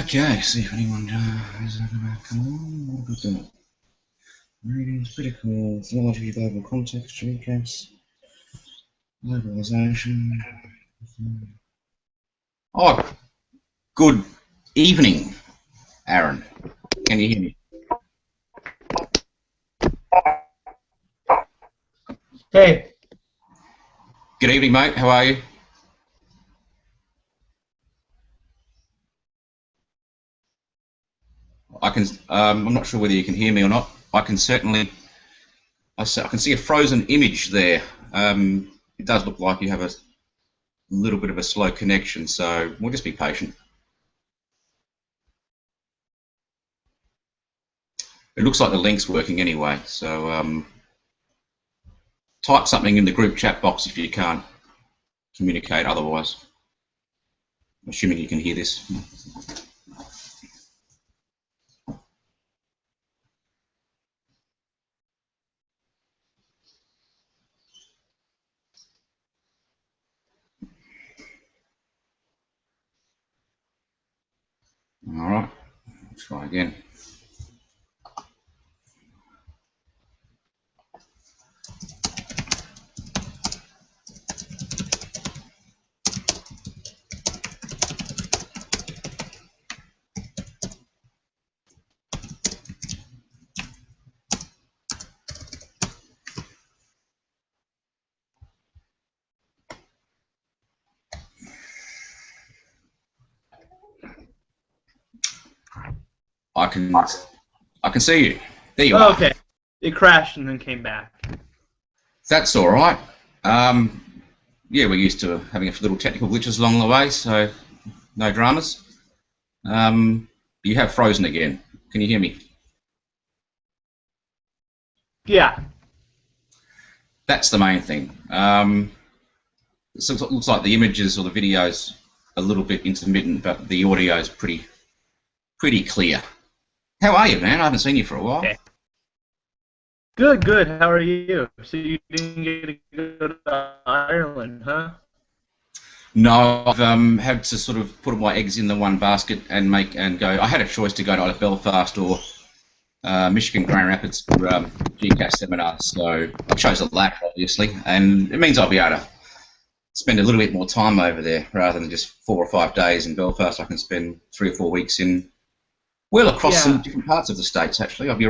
Okay, see if anyone is going to come on. What have we got? Readings, critical, theology, global context, GCAS, globalisation. Oh, good evening, Aaron. Can you hear me? Hey. Good evening, mate. How are you? I'm not sure whether you can hear me or not. I can certainly. I can see a frozen image there. It does look like you have a little bit of a slow connection, so we'll just be patient. It looks like the link's working anyway, so type something in the group chat box if you can't communicate otherwise. I'm assuming you can hear this. All right, let's try again. I can see you. There you are. Okay. It crashed and then came back. That's all right. Yeah, we're used to having a little technical glitches along the way, so no dramas. You have frozen again. Can you hear me? Yeah. That's the main thing. It looks like the images or the videos a little bit intermittent, but the audio is pretty clear. How are you, man? I haven't seen you for a while. Okay. Good, good. How are you? So you didn't get to go to Ireland, huh? No, I've had to sort of put all my eggs in the one basket and go. I had a choice to go to either Belfast or Michigan Grand Rapids for GCAS seminars, so I chose the latter, obviously, and it means I'll be able to spend a little bit more time over there rather than just 4 or 5 days in Belfast. I can spend 3 or 4 weeks across some different parts of the States, actually. I'll be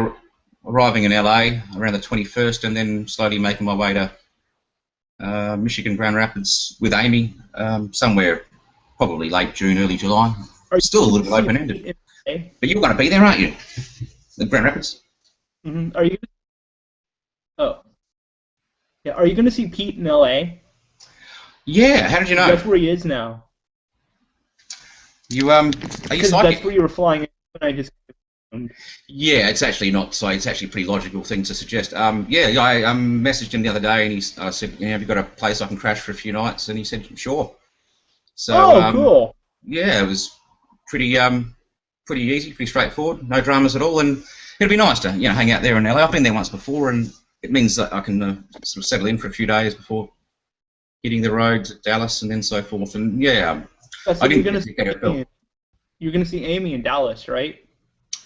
arriving in LA around the 21st and then slowly making my way to Michigan Grand Rapids with Amy somewhere probably late June, early July. Still a little bit open-ended. But you're going to be there, aren't you? The Grand Rapids? Mm-hmm. Are you? Oh. Yeah. Are you going to see Pete in LA? Yeah. How did you know? That's where he is now. Are you psychic? That's where you were flying in when I just. Yeah, it's actually not. So it's actually a pretty logical thing to suggest. Yeah, I messaged him the other day, and I said, "Have you got a place I can crash for a few nights?" And he said, "Sure." So, cool. Yeah, it was pretty easy, pretty straightforward, no dramas at all, and it'll be nice to hang out there in LA. I've been there once before, and it means that I can sort of settle in for a few days before hitting the road to Dallas and then so forth. And yeah, I didn't get to get it. You're going to see Amy in Dallas, right?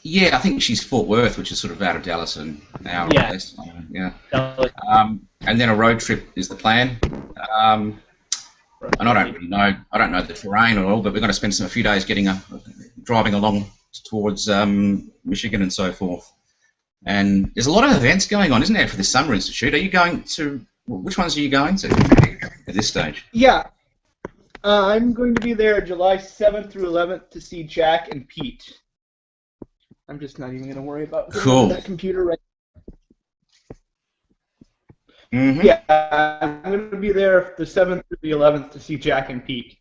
Yeah, I think she's Fort Worth, which is sort of out of Dallas an hour or less. Yeah. And then a road trip is the plan. And I don't really know. I don't know the terrain at all, but we're going to spend a few days driving along towards Michigan and so forth. And there's a lot of events going on, isn't there, for the Summer Institute? Are you going to? Which ones are you going to at this stage? Yeah. I'm going to be there July 7th through 11th to see Jack and Pete. I'm just not even going to worry about that computer right now. Mm-hmm. Yeah, I'm going to be there the 7th through the 11th to see Jack and Pete.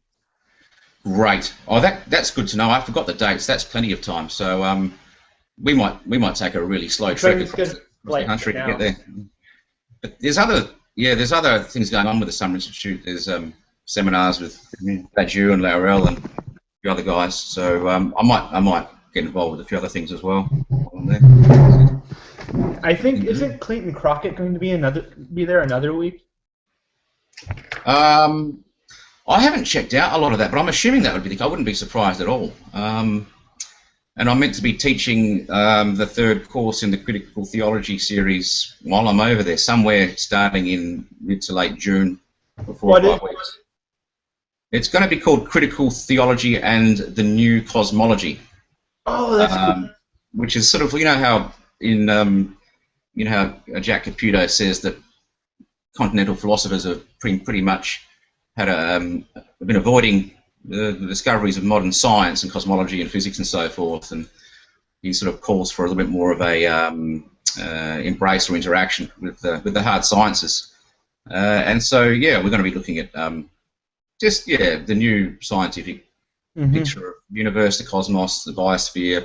Great. Oh, that's good to know. I forgot the dates. That's plenty of time. So we might take a really slow trek across the country to get there. But there's other things going on with the Summer Institute. There's seminars with Badju and Laurel and a few other guys. So I might get involved with a few other things as well. I think isn't Clayton Crockett going to be there another week? I haven't checked out a lot of that, but I'm assuming that would be the case. I wouldn't be surprised at all. And I'm meant to be teaching the third course in the Critical Theology series while I'm over there, somewhere starting in mid to late June for 4 or 5 weeks. It's going to be called Critical Theology and the New Cosmology. Oh, that's cool. Which is sort of, how in how Jack Caputo says that continental philosophers have pretty much had been avoiding the discoveries of modern science and cosmology and physics and so forth, and he sort of calls for a little bit more of a embrace or interaction with the hard sciences. And so, we're going to be looking at the new scientific picture of the universe, the cosmos, the biosphere,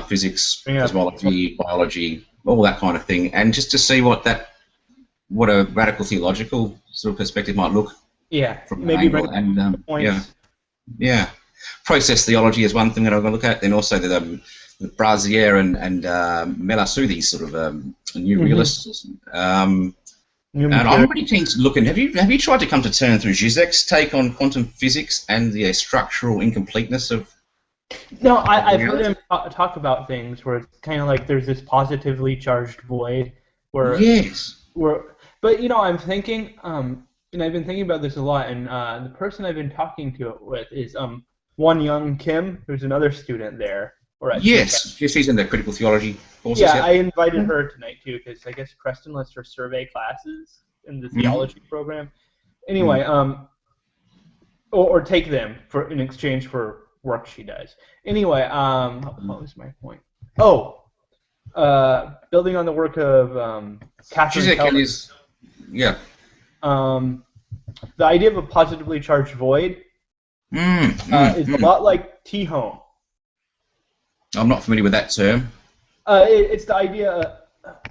physics, cosmology, biology, all that kind of thing, and just to see what a radical theological sort of perspective might look. From maybe angle. And process theology is one thing that I'm going to look at. Then also the Brazier and Melassoudi sort of new realists. And I'm pretty keen to look in. Have you tried to come to terms with Zizek's take on quantum physics and the structural incompleteness of? No, I've heard him talk about things where it's kind of like there's this positively charged void where but I'm thinking and I've been thinking about this a lot, and the person I've been talking to it with is Won Young Kim, who's another student there. Yes, she's in the critical theology courses. Yeah, I invited her tonight too because I guess Preston lets her survey classes in the theology program. Anyway, or take them in exchange for work she does. Anyway, what was my point? Oh, building on the work of Catherine Keller. The idea of a positively charged void is a lot like T-home. I'm not familiar with that term. It's the idea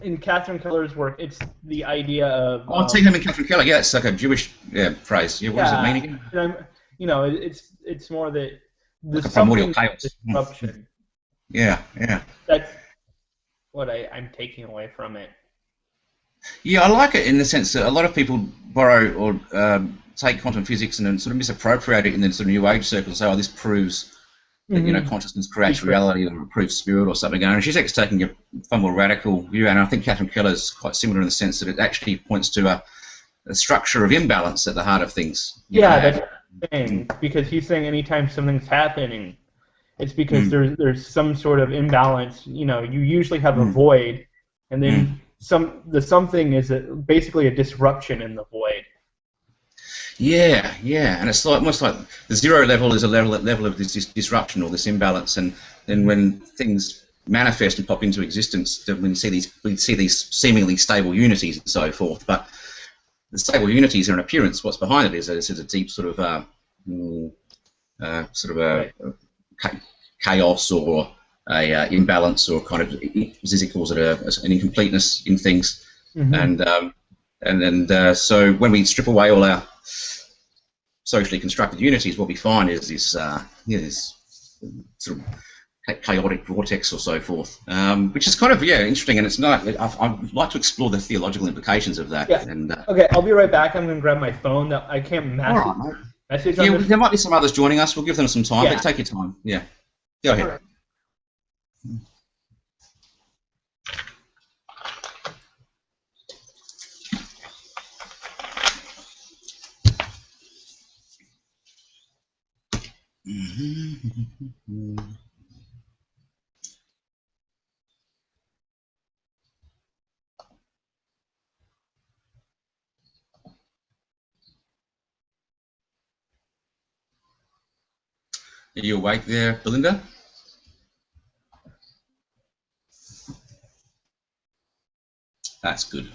in Catherine Keller's work. It's the idea of. T-home and Catherine Keller. Yeah, it's like a Jewish phrase. Yeah, what does it mean again? It's more the primordial chaos. Disruption. Yeah. That's what I'm taking away from it. Yeah, I like it in the sense that a lot of people borrow or take quantum physics and then sort of misappropriate it in the sort of New Age circles and say, this proves that, consciousness creates reality or proves spirit or something. And Zizek's taking a far more radical view, and I think Catherine Keller's quite similar in the sense that it actually points to a structure of imbalance at the heart of things. That's the thing, because he's saying anytime something's happening, it's because there's some sort of imbalance. You usually have a void, and then something is basically a disruption in the void. Yeah, and it's almost like the zero level is a level of this disruption or this imbalance, and then when things manifest and pop into existence, we see these seemingly stable unities and so forth. But the stable unities are an appearance. What's behind it is a deep sort of chaos or a imbalance or kind of, Zizek calls it an incompleteness in things, and so when we strip away all our socially constructed unities, what we find is this sort of chaotic vortex or so forth, which is kind of interesting, and it's not. I'd like to explore the theological implications of that. Yeah. And, okay, I'll be right back. I'm going to grab my phone. I can't message. There might be some others joining us. We'll give them some time. But take your time. Yeah. Go ahead. Right. Are you awake there, Belinda? That's good.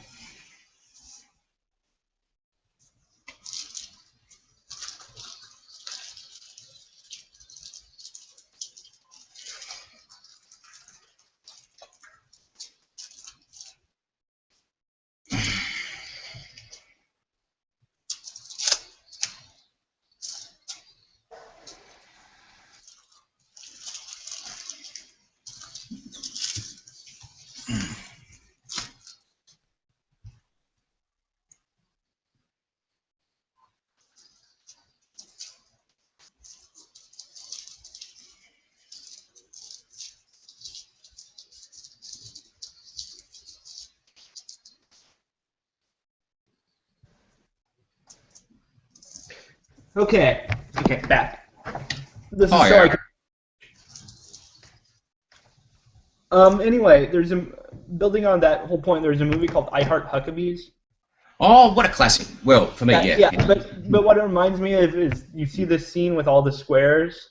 Okay. Okay, back. This is Oh, so yeah. I can... Anyway, building on that whole point, there's a movie called I Heart Huckabees. Oh, what a classic. Well, for me, Yeah, yeah. yeah, but what it reminds me of is you see this scene with all the squares,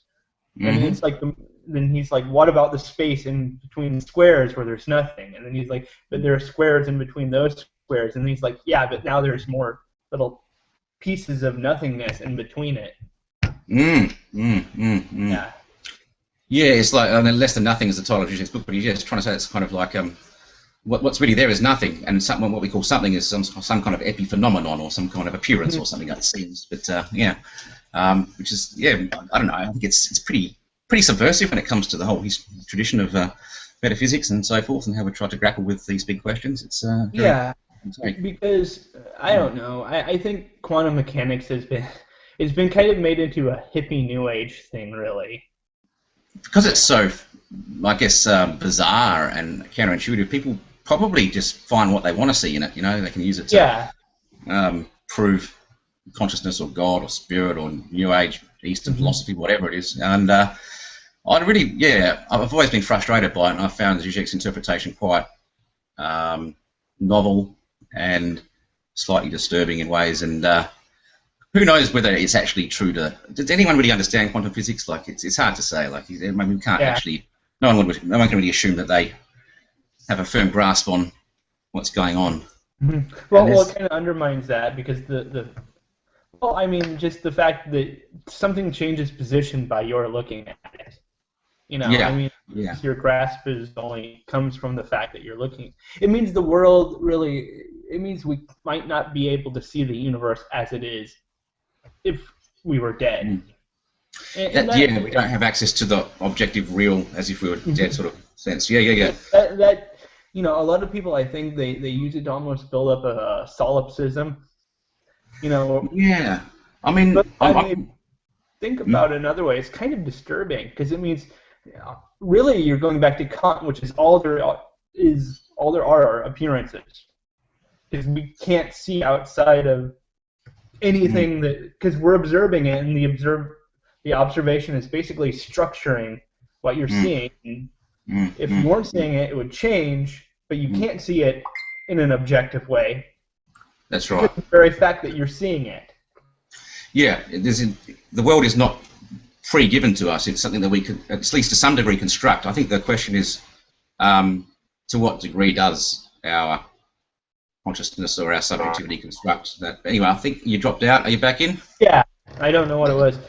and Mm-hmm. it's like then he's like, what about the space in between the squares where there's nothing? And then he's like, but there are squares in between those squares, and he's like, yeah, but now there's more little pieces of nothingness in between it. Yeah. Yeah, it's like, I mean, less than nothing is the title of Zizek's book, but he's just trying to say it's kind of like what's really there is nothing, and what we call something is some kind of epiphenomenon or some kind of appearance or something, it seems. But which is, I don't know. I think it's pretty subversive when it comes to the whole tradition of metaphysics and so forth, and how we try to grapple with these big questions. It's very because I don't know. I think quantum mechanics has been kind of made into a hippie new age thing, really. Because it's so, I guess, bizarre and counterintuitive. People probably just find what they want to see in it. You know, they can use it to prove consciousness or God or spirit or New Age, Eastern philosophy, whatever it is. And I've always been frustrated by it, and I found Zizek's interpretation quite novel and slightly disturbing in ways. And who knows whether it's actually true to... Does anyone really understand quantum physics? Like, it's hard to say. Like, I mean, we can't actually... No one can really assume that they have a firm grasp on what's going on. Well, it kind of undermines that because just the fact that something changes position by your looking at it. You know, your grasp comes from the fact that you're looking. It means the world really... It means we might not be able to see the universe as it is if we were dead. We don't have access to the objective real as if we were dead sort of sense. That a lot of people, I think they use it to almost build up a solipsism. Yeah. I mean, think about it another way. It's kind of disturbing because it means really you're going back to Kant, which is all there are appearances. Because we can't see outside of anything because we're observing it, and the observation is basically structuring what you're seeing. If you weren't seeing it, it would change, but you can't see it in an objective way. That's right. The very fact that you're seeing it. Yeah, the world is not pre-given to us. It's something that we could, at least to some degree, construct. I think the question is, to what degree does our consciousness or our subjectivity construct that? Anyway, I think you dropped out. Are you back in? Yeah, I don't know what it was.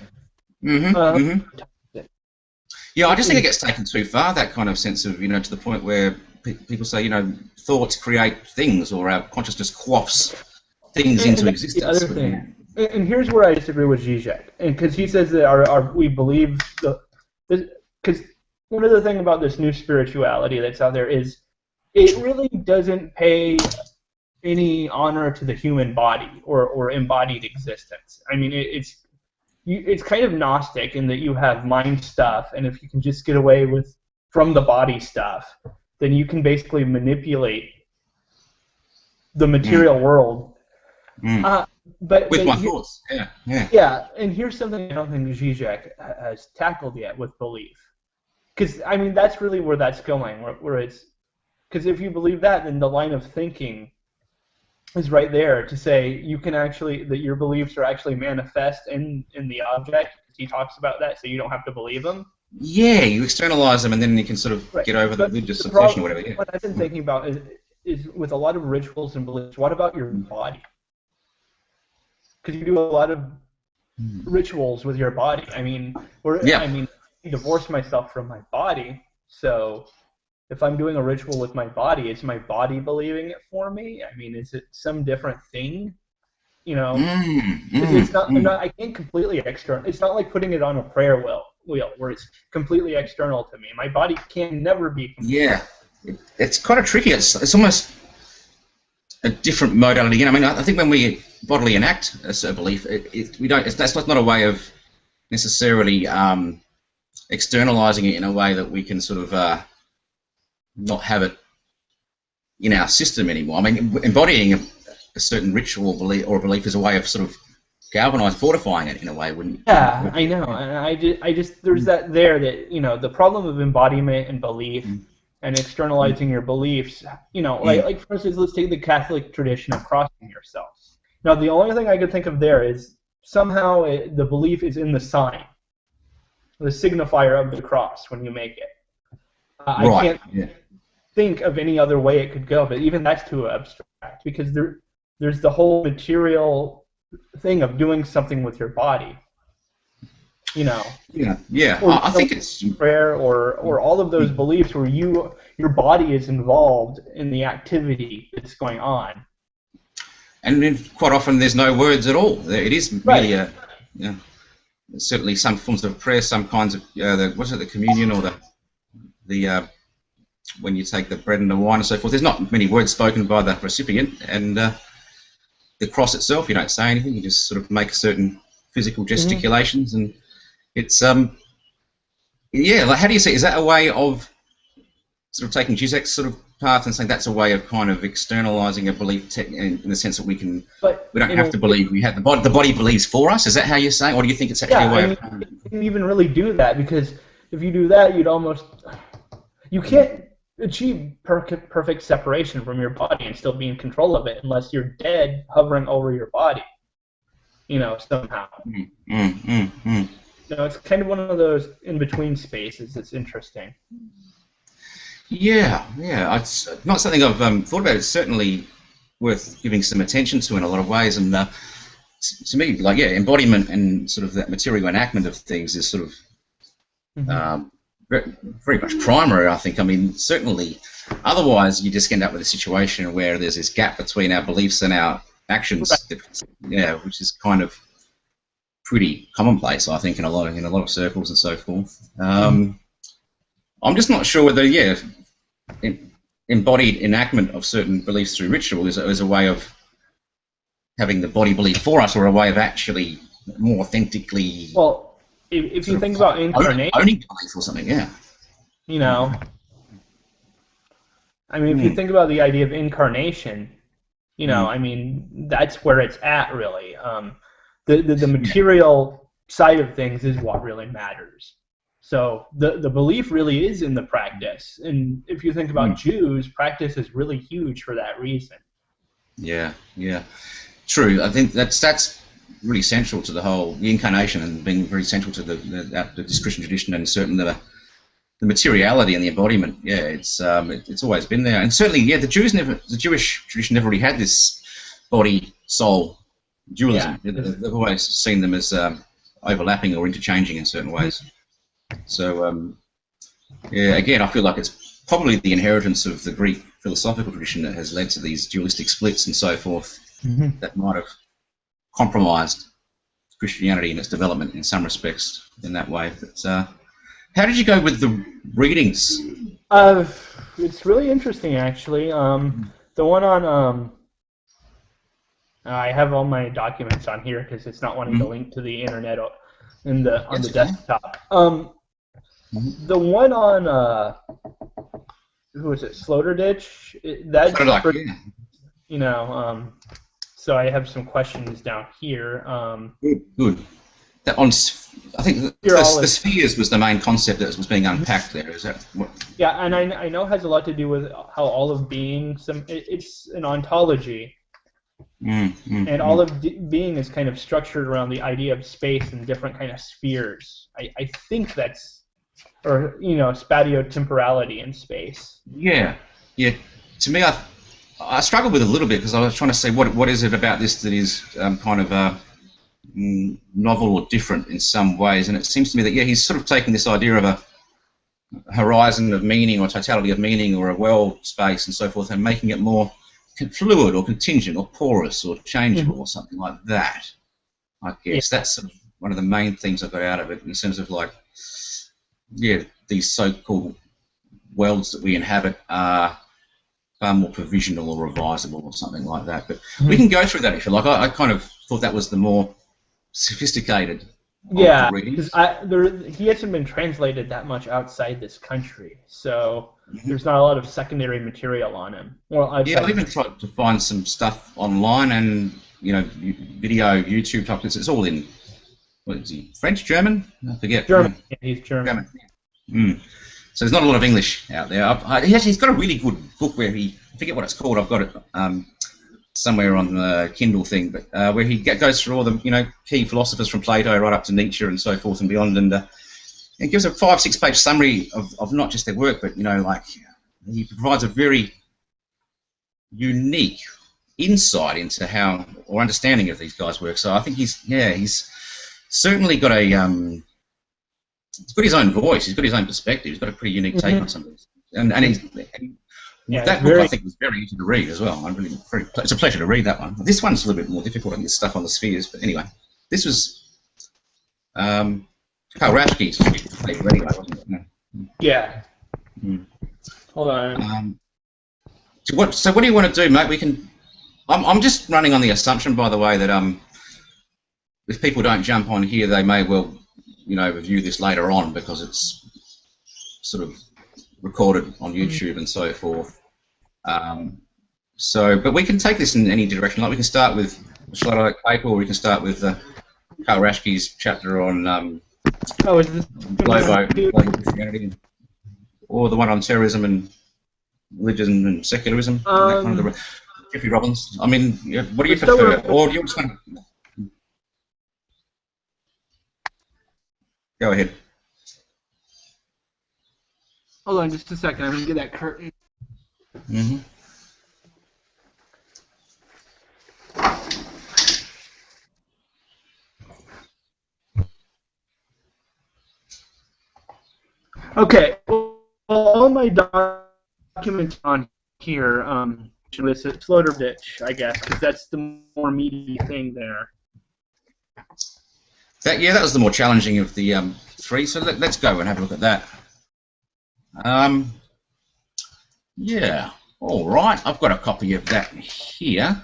Yeah, I just think it gets taken too far, that kind of sense of, to the point where people say, thoughts create things, or our consciousness quaffs things into existence. The other thing. And here's where I disagree with Zizek, because he says that we believe because one of the things about this new spirituality that's out there is it really doesn't pay any honor to the human body or embodied existence. I mean, it's kind of Gnostic in that you have mind stuff, and if you can just get away from the body stuff, then you can basically manipulate the material world. But with my thoughts, yeah. And here's something I don't think Zizek has tackled yet with belief, because I mean that's really where that's going, where it's because if you believe that, then the line of thinking is right there to say you can actually that your beliefs are actually manifest in the object. He talks about that, so you don't have to believe them. Yeah, you externalize them, and then you can sort of get over the religious obsession or whatever. Yeah. What I've been thinking about is with a lot of rituals and beliefs. What about your body? Because you do a lot of rituals with your body. I mean, I divorce myself from my body, so if I'm doing a ritual with my body, is my body believing it for me? I mean, is it some different thing? It's not. I can't completely external. It's not like putting it on a prayer wheel where it's completely external to me. My body can never be. Yeah, it's kind of tricky. It's almost a different modality. I mean, I think when we bodily enact a belief, that's not a way of necessarily externalizing it in a way that we can sort of not have it in our system anymore. I mean, embodying a certain ritual belief or belief is a way of sort of galvanise, fortifying it in a way, wouldn't Yeah, you? I know, and I just there's that there that the problem of embodiment and belief Mm, and externalizing your beliefs. mm, Like for instance, let's take the Catholic tradition of crossing yourself. Now, the only thing I could think of there is somehow the belief is in the sign, the signifier of the cross when you make it. I right. can't Yeah. think of any other way it could go, but even that's too abstract because there's the whole material thing of doing something with your body, you know, Yeah. Yeah. or I think it's. prayer, or all of those beliefs where your body is involved in the activity that's going on. And then quite often there's no words at all. It is merely Right. certainly some forms of prayer, some kinds of the communion or the when you take the bread and the wine and so forth. There's not many words spoken by the recipient, and the cross itself, you don't say anything. You just sort of make certain physical Mm-hmm. gesticulations, and it's yeah. Like, how do you see? Is that a way of sort of taking Zizek's sort of path and saying that's a way of kind of externalizing a belief in the sense that we But don't in a have to believe, we have the body believes for us? Is that how you're saying, or do you think it's actually Yeah, a I way mean, of you can't even really do that because if you do that, you can't achieve perfect separation from your body and still be in control of it unless you're dead hovering over your body, somehow. mm, mm, mm, mm. It's kind of one of those in-between spaces that's interesting. Yeah. It's not something I've thought about. It's certainly worth giving some attention to in a lot of ways, and to me, like, yeah, embodiment and sort of that material enactment of things is sort of Mm-hmm. very, very much primary, I think. I mean, certainly, otherwise you just end up with a situation where there's this gap between our beliefs and our Right. actions, which is kind of pretty commonplace, I think, in a lot of circles and so forth. I'm just not sure whether, embodied enactment of certain beliefs through ritual is a way of having the body believe for us, or a way of actually more authentically Well, if you sort of think about incarnation, owning belief or something. Yeah. you know, I mean, if you Mm. think about the idea of incarnation, Mm. I mean, that's where it's at, really. The Yeah. material side of things is what really matters. So the belief really is in the practice. And if you think about Mm. Jews, practice is really huge for that reason. Yeah. True. I think that's really central to the incarnation, and being very central to the Christian tradition, and certainly the materiality and the embodiment. Yeah, it's always been there, and certainly, yeah, the Jewish tradition never really had this body soul dualism. Yeah. They've always seen them as overlapping or interchanging in certain ways. So yeah, again, I feel like it's probably the inheritance of the Greek philosophical tradition that has led to these dualistic splits and so forth, Mm-hmm. that might have compromised Christianity in its development in some respects in that way. But how did you go with the readings? It's really interesting, actually. The one on I have all my documents on here because it's not wanting to link to the internet on That's the okay. desktop. The one on who is it, Sloterditch? That's Sort of like, pretty, yeah. So I have some questions down here. Good. That on, I think the spheres was the main concept that was being unpacked there. Is that what? Yeah, and I know it has a lot to do with how all of being it's an ontology, and all of being is kind of structured around the idea of space and different kind of spheres. I think that's, or spatiotemporality in space. Yeah. To me, I struggled with it a little bit because I was trying to say what is it about this that is kind of novel or different in some ways, and it seems to me that he's sort of taking this idea of a horizon of meaning or totality of meaning or a world space and so forth, and making it more fluid or contingent or porous or changeable or something like that. I guess that's sort of one of the main things I got out of it, in terms of like, these so-called worlds that we inhabit are far more provisional or revisable or something like that. But we can go through that if you like. I kind of thought that was the more sophisticated of the readings. Because he hasn't been translated that much outside this country, so there's not a lot of secondary material on him. Well, I even tried to find some stuff online, and video, YouTube type things. It's all in, what is he, French, German? I forget. German. Yeah, he's German. Mm. So there's not a lot of English out there. He's got a really good book where I forget what it's called. I've got it somewhere on the Kindle thing, but where he goes through all the key philosophers from Plato right up to Nietzsche and so forth and beyond, and it gives a 5-6 page summary of not just their work, but he provides a very unique insight into how or understanding of these guys' work. So I think he's certainly got he's got his own voice. He's got his own perspective. He's got a pretty unique take on some of this. And that book, I think, was very easy to read as well. It's a pleasure to read that one. This one's a little bit more difficult. I think it's stuff on the spheres. But anyway, this was Karl Raschke's paper anyway, wasn't it? Yeah. Mm. Hold on. So what do you want to do, mate? I'm just running on the assumption, by the way, that if people don't jump on here, they may well review this later on because it's sort of recorded on YouTube and so forth. But we can take this in any direction. Like we can start with the Schlotterbeck paper, or we can start with Karl Raschke's chapter on is this global Christianity, or the one on terrorism and religion and secularism. That kind of Jeffrey Robbins. I mean, what do you prefer? Or do you just want to go ahead? Hold on just a second. I'm going to get that curtain. Mm-hmm. Okay. Well, all my documents on here, with Slaughterbeach, I guess, because that's the more meaty thing there. That was the more challenging of the three. So let's go and have a look at that. Yeah, all right. I've got a copy of that here.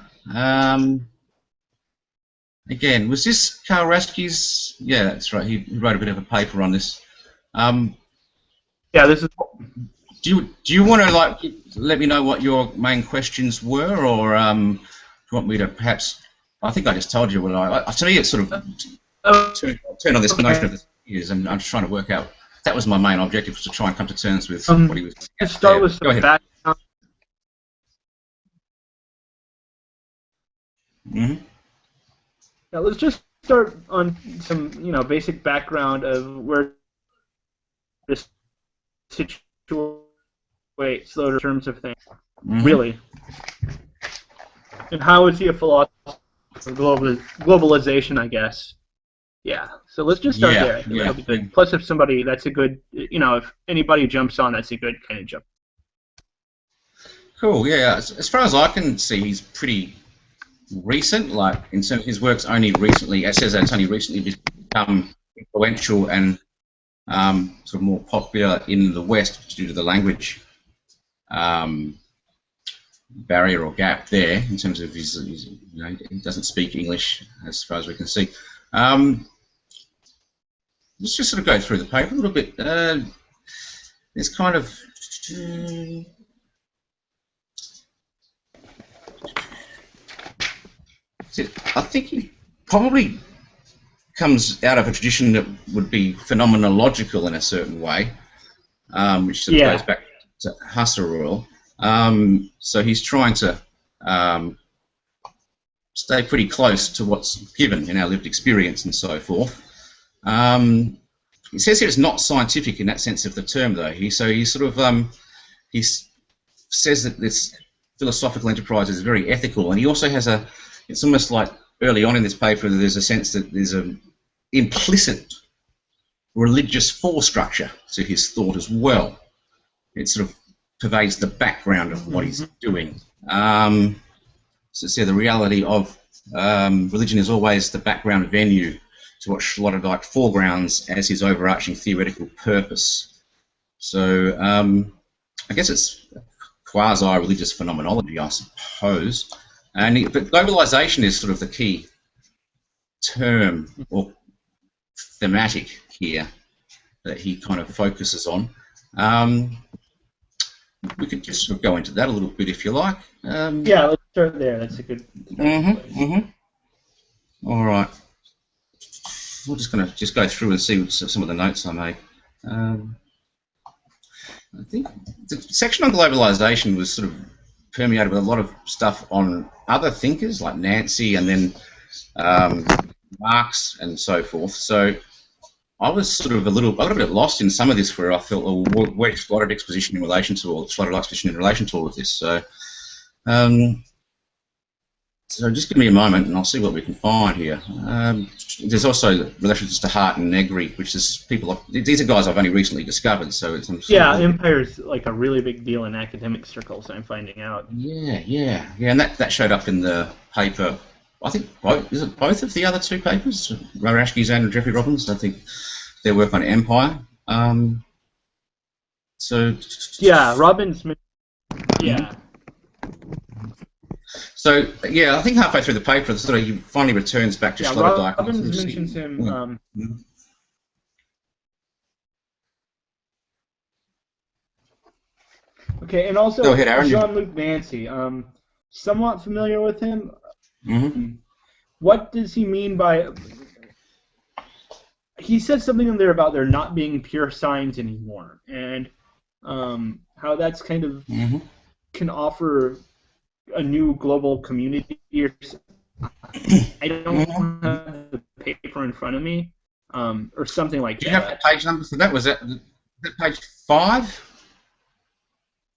Again, was this Karl Raschke's? Yeah, that's right. He wrote a bit of a paper on this. Yeah, this is. Do you want to let me know what your main questions were, or do you want me to perhaps? I think I just told you what to me it's sort of turn on this notion of the spheres, and I'm just trying to work out. That was my main objective, was to try and come to terms with what he was. Let's start with some background. Mm-hmm. Yeah, let's just start on some basic background of where this situates Slaughter in terms of things, really, and how is he a philosopher of globalization, I guess. Yeah, so let's just start there. That'll be good. Plus, if somebody, that's a good, if anybody jumps on, that's a good kind of jump. Cool, yeah. As far as I can see, he's pretty recent, like in terms of his work's only recently, it says that it's only recently become influential and sort of more popular in the West due to the language barrier or gap there in terms of his he doesn't speak English as far as we can see. Let's just sort of go through the paper a little bit. There's kind of I think he probably comes out of a tradition that would be phenomenological in a certain way, which sort of goes back to Husserl. So he's trying to stay pretty close to what's given in our lived experience and so forth. He says here it's not scientific in that sense of the term, though. He says that this philosophical enterprise is very ethical, and he also has it's almost like early on in this paper there's a sense that there's an implicit religious force structure to his thought as well. It sort of pervades the background of what he's doing. So the reality of religion is always the background venue to what Sloterdijk foregrounds as his overarching theoretical purpose. So I guess it's quasi-religious phenomenology, I suppose. But globalization is sort of the key term or thematic here that he kind of focuses on. We could just sort of go into that a little bit if you like. Yeah, let's start there. That's a good. All right. We're just going to go through and see some of the notes I made. I think the section on globalization was sort of permeated with a lot of stuff on other thinkers like Nancy and then Marx and so forth. So I was sort of a little bit lost in some of this, where I felt, well, where's slotted exposition in relation to, or slotted exposition in relation to all of this. So, so just give me a moment, and I'll see what we can find here. There's also relations to Hart and Negri, which is these are guys I've only recently discovered. So it's Empire's like a really big deal in academic circles. I'm finding out. Yeah, and that showed up in the paper. I think both of the other two papers, Rorashki's and Jeffrey Robbins. I think their work on Empire. So yeah, Robbins. Yeah. So yeah, I think halfway through the paper, sort of he finally returns back to Sloterdijk. Robbins mentions him. Okay, and also go ahead, Aaron. Jean-Luc Nancy. Somewhat familiar with him. Mm-hmm. What does he mean by? He said something in there about there not being pure signs anymore, and how that's kind of can offer a new global community. I don't have the paper in front of me, or something like that. Do you have the page number for that? Was that page 5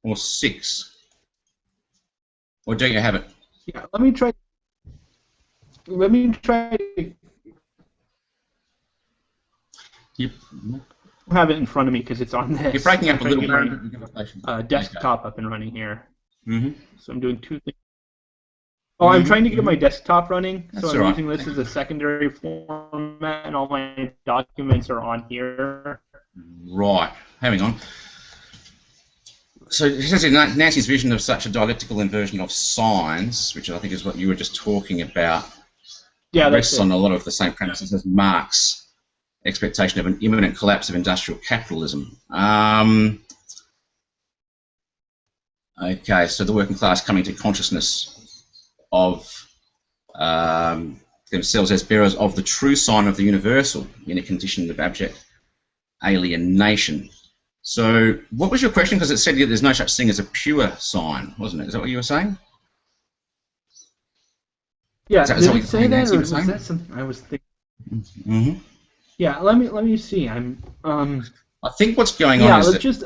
or 6? Or do you have it? Yeah, let me try. Yep. Have it in front of me because it's on this. You're breaking up a little bit. Desktop up and running here. Mm-hmm. So I'm doing two things. Oh, I'm trying to get my desktop running, so I'm using this as a secondary format, and all my documents are on here. Right. Hang on. So it says in Nancy's vision of such a dialectical inversion of signs, which I think is what you were just talking about, rests on a lot of the same premises as Marx' expectation of an imminent collapse of industrial capitalism. Okay, so the working class coming to consciousness of themselves as bearers of the true sign of the universal in a condition of abject alienation. So what was your question? Because it said there's no such thing as a pure sign, wasn't it? Is that what you were saying? Yeah, did it say that, or was that something I was thinking? Mm-hmm. Yeah, let me see. I think what's going on is let's just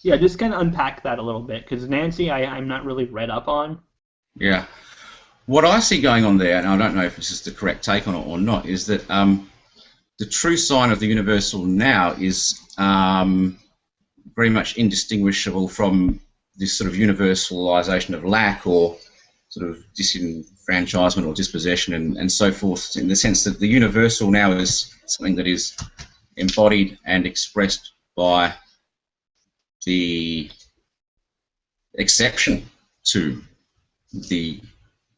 just kind of unpack that a little bit, because Nancy, I'm not really read up on. Yeah, what I see going on there, and I don't know if this is the correct take on it or not, is that the true sign of the universal now is very much indistinguishable from this sort of universalization of lack or sort of disenfranchisement or dispossession and so forth, in the sense that the universal now is something that is embodied and expressed by the exception to the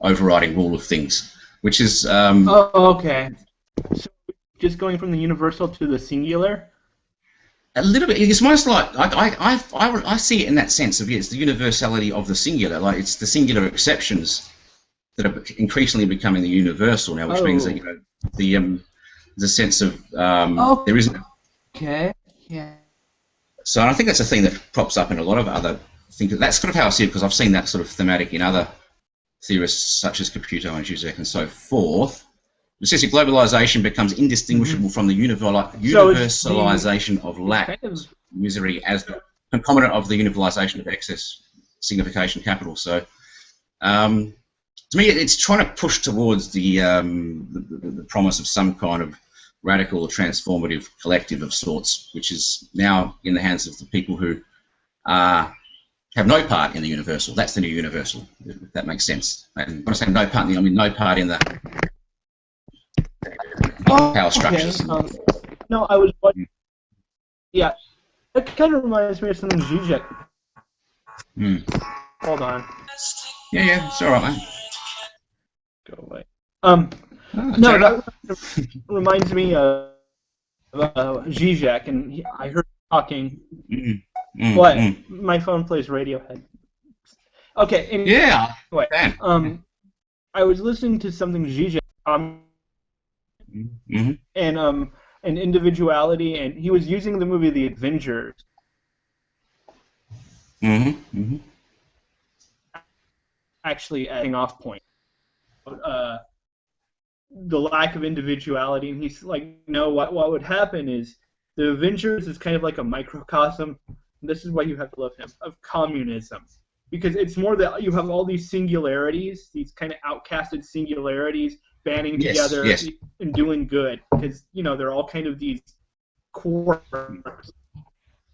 overriding rule of things, which is... oh, okay. So just going from the universal to the singular? A little bit. It's almost like I see it in that sense of it's the universality of the singular. Like it's the singular exceptions that are increasingly becoming the universal now, which means that the sense of there isn't. Okay. Yeah. So I think that's a thing that props up in a lot of other things. That's sort of how I see it, because I've seen that sort of thematic in other theorists such as Caputo and Zizek and so forth. It says that globalization becomes indistinguishable from the universalization of lack, misery, as the concomitant of the universalization of excess signification capital. So, to me, it's trying to push towards the promise of some kind of radical or transformative collective of sorts, which is now in the hands of the people who have no part in the universal. That's the new universal, if that makes sense. And when I say no part, I mean no part in the power structures. Okay. No, I was wondering. Yeah, it kind of reminds me of something Zizek. Hold on. Yeah, it's all right, mate. Go away. No, that reminds me of Zizek, and I heard him talking. What? My phone plays Radiohead. Okay. Anyway, yeah. I I was listening to something Zizek Mm-hmm. and individuality, and he was using the movie The Avengers Mm-hmm. Mm-hmm. actually as an off point. The lack of individuality, and he's like, no, what would happen is the Avengers is kind of like a microcosm, and this is why you have to love him, of communism. Because it's more that you have all these singularities, these kind of outcasted singularities banding Yes. together Yes. and doing good. Because, they're all kind of these quarks.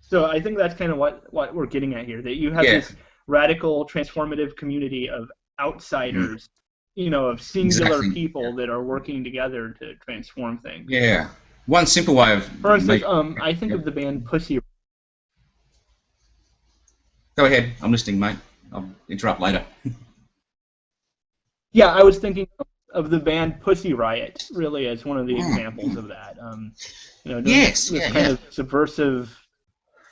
So I think that's kind of what we're getting at here, that you have this radical transformative community of outsiders, of singular people that are working together to transform things. Yeah. One simple way of... For instance, I think of the band Pussy. Go ahead. I'm listening, mate. I'll interrupt later. Yeah, I was thinking of the band Pussy Riot, really, as one of the examples of that. Yes. This kind of subversive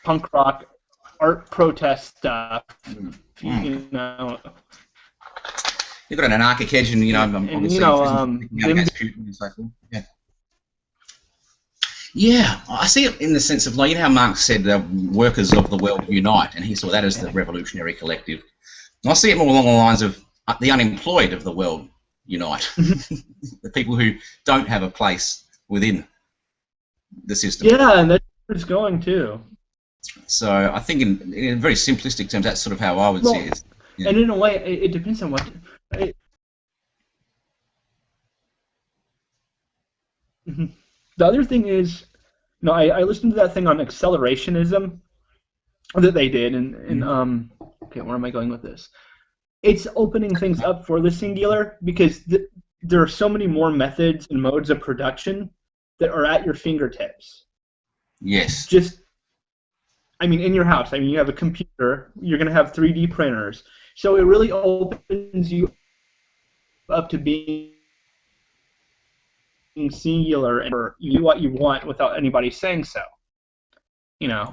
punk rock art protest stuff. You've got an anarchic edge, and I'm obviously against Putin and so forth. Yeah. Yeah, I see it in the sense of, like, how Marx said, the workers of the world unite, and he saw that as the revolutionary collective. And I see it more along the lines of the unemployed of the world unite, the people who don't have a place within the system. Yeah, and that's where it's going too. So I think in very simplistic terms, that's sort of how I would see it. Yeah. And in a way, it depends on what... The other thing is, I listened to that thing on accelerationism that they did, and okay, where am I going with this? It's opening things up for the singular, because there are so many more methods and modes of production that are at your fingertips. Yes. In your house, you have a computer, you're going to have 3D printers, so it really opens you up to being singular and you do what you want without anybody saying so. Yeah.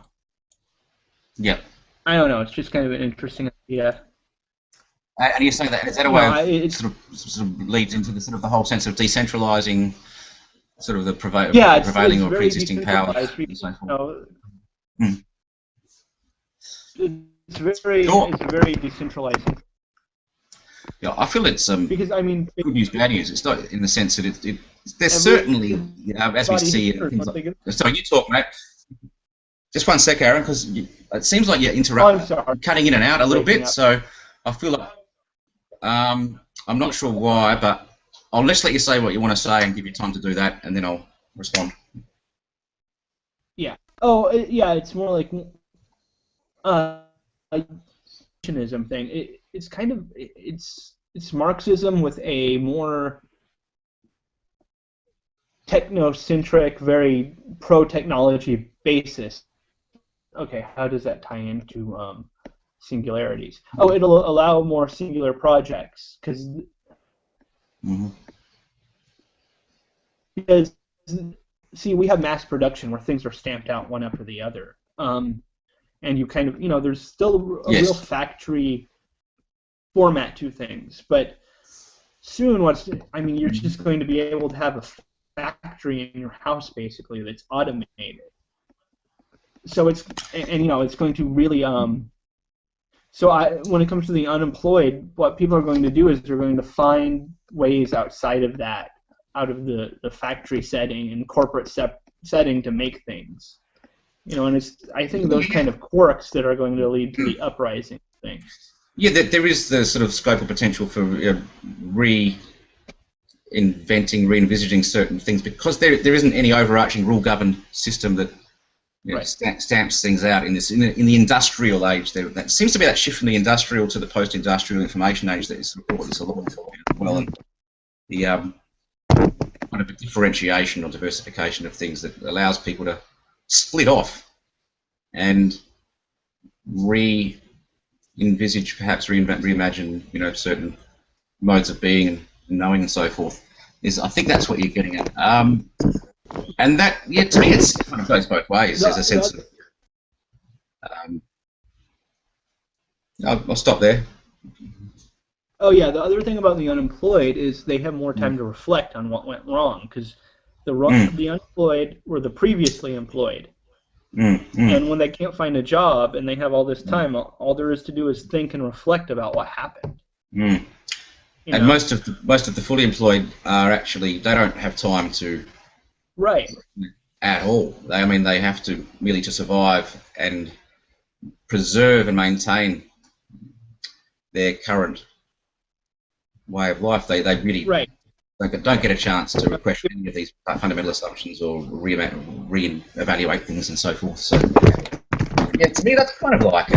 I don't know. It's just kind of an interesting idea. And you're saying that is that a way of sort of leads into the sort of the whole sense of decentralizing, sort of the prevailing or pre-existing power and so forth. It's very decentralized. Yeah, I feel it's because good news, bad news. It's not in the sense that there's certainly, as we see it, things like. Sorry, you talk, mate. Just one sec, Aaron, because it seems like you're cutting in and out a little bit. So I feel like I'm not sure why, but I'll just let you say what you want to say and give you time to do that, and then I'll respond. Yeah. Oh, yeah. It's more like a thing. It's kind of it's Marxism with a more technocentric, very pro-technology basis. Okay, how does that tie into singularities? Oh, it'll allow more singular projects because see, we have mass production where things are stamped out one after the other, and you kind of there's still a real factory format to things, but soon you're just going to be able to have a factory in your house basically that's automated. So it's going to really when it comes to the unemployed, what people are going to do is they're going to find ways outside of that, out of the factory setting and corporate setting to make things. And it's I think those kind of quirks that are going to lead to the uprising thing. Yeah, there is the sort of scope or potential for re-envisaging certain things, because there isn't any overarching rule-governed system that stamps things out in the industrial age. That seems to be that shift from the industrial to the post-industrial information age that is brought this along as well, and the kind of a differentiation or diversification of things that allows people to split off and re-envisage, perhaps reimagine, certain modes of being and knowing and so forth. I think that's what you're getting at. And that, to me, it kind of goes both ways. There's a sense of. I'll stop there. Oh yeah, the other thing about the unemployed is they have more time to reflect on what went wrong because Mm, the unemployed were the previously employed, mm, mm, and when they can't find a job and they have all this time, all there is to do is think and reflect about what happened. mm. You And know? most of the fully employed are actually they don't have time to Right. at all. I mean, they have to merely to survive and preserve and maintain their current way of life. They really Right. don't get a chance to question any of these fundamental assumptions or re-evaluate things and so forth. So, yeah, to me, that's kind of like,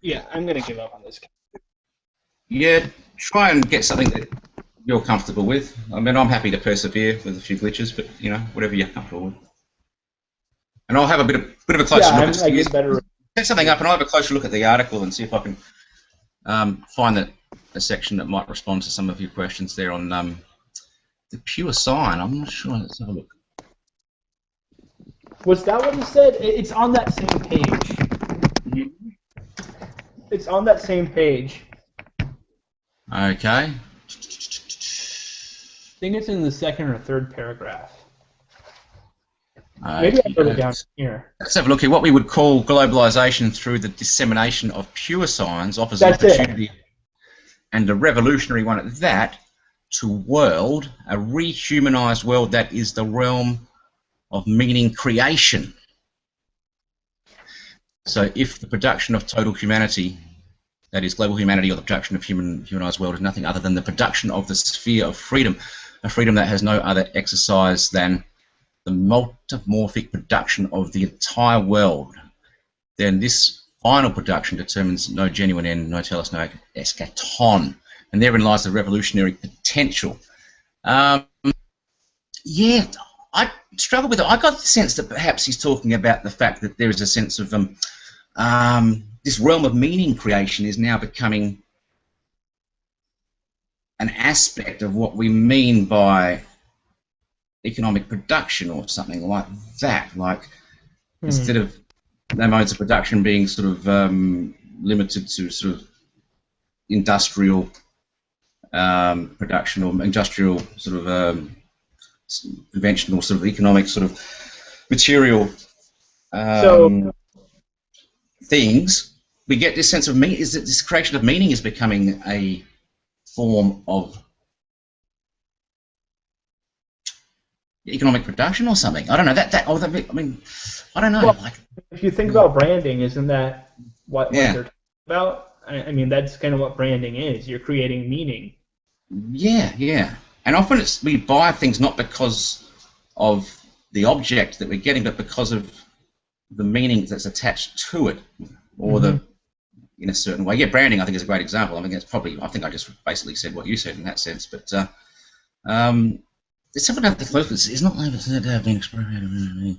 Yeah, I'm gonna give up on this. yeah, try and get something that you're comfortable with. I mean, I'm happy to persevere with a few glitches, but, whatever you're comfortable with. And I'll have a bit of a Yeah, closer look at I get better. set something up, and I'll have a closer look at the article and see if I can find a section that might respond to some of your questions there on the pure sign. I'm not sure. Let's have a look. Was that what he said? It's on that same page. It's on that same page. Okay. I think it's in the second or third paragraph. Maybe I put it down here. Let's have a look here. What we would call globalization through the dissemination of pure signs offers an That's opportunity, it. and a revolutionary one at that, to a rehumanized world that is the realm of meaning creation. So if the production of total humanity, that is global humanity, or the production of humanized world, is nothing other than the production of the sphere of freedom, a freedom that has no other exercise than the multimorphic production of the entire world, then this final production determines no genuine end, no telos, no eschaton. And therein lies the revolutionary potential. Yeah, I struggle with it. I got the sense that perhaps he's talking about the fact that there is a sense of this realm of meaning creation is now becoming an aspect of what we mean by economic production or something like that. Like, instead of their modes of production being sort of limited to sort of industrial production or industrial sort of conventional sort of economic sort of material So, things, we get this sense of meaning. Is that this creation of meaning is becoming a form of economic production or something? I don't know. I mean, I don't know. well, Like, if you think about branding, isn't that what yeah, they're talking about? I mean, that's kind of what branding is. You're creating meaning. yeah. And often we buy things not because of the object that we're getting, but because of the meaning that's attached to it, or in a certain way. Yeah, branding, I think, is a great example. I think I just basically said what you said in that sense. But there's something about the close. It's not labour that have been expropriated.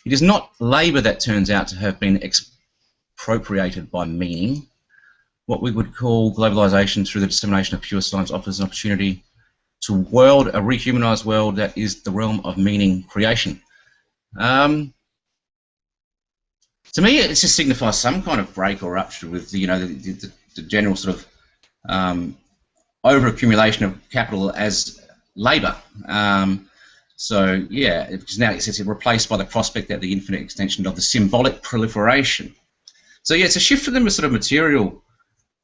It is not labour that turns out to have been expropriated by meaning. What we would call globalisation through the dissemination of pure science offers an opportunity to a rehumanised world that is the realm of meaning creation. To me, it just signifies some kind of break or rupture with the general sort of over-accumulation of capital as labour. So yeah, because now it's replaced by the prospect that the infinite extension of the symbolic proliferation. So yeah, it's a shift from the sort of material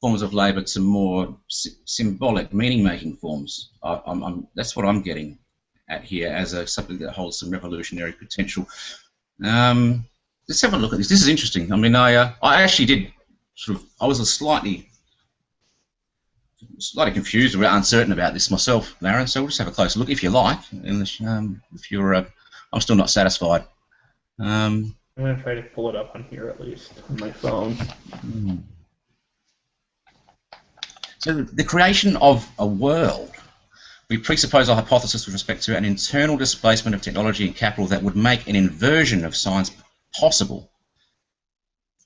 forms of labour to more symbolic, meaning-making forms. That's what I'm getting at here as something that holds some revolutionary potential. Let's have a look at this. This is interesting. I mean, I actually did I was slightly confused or uncertain about this myself, Larry. So we'll just have a closer look, if you like. And if you're, I'm still not satisfied. I'm going to try to pull it up on here at least, on my phone. So the creation of a world. We presuppose a hypothesis with respect to an internal displacement of technology and capital that would make an inversion of science possible.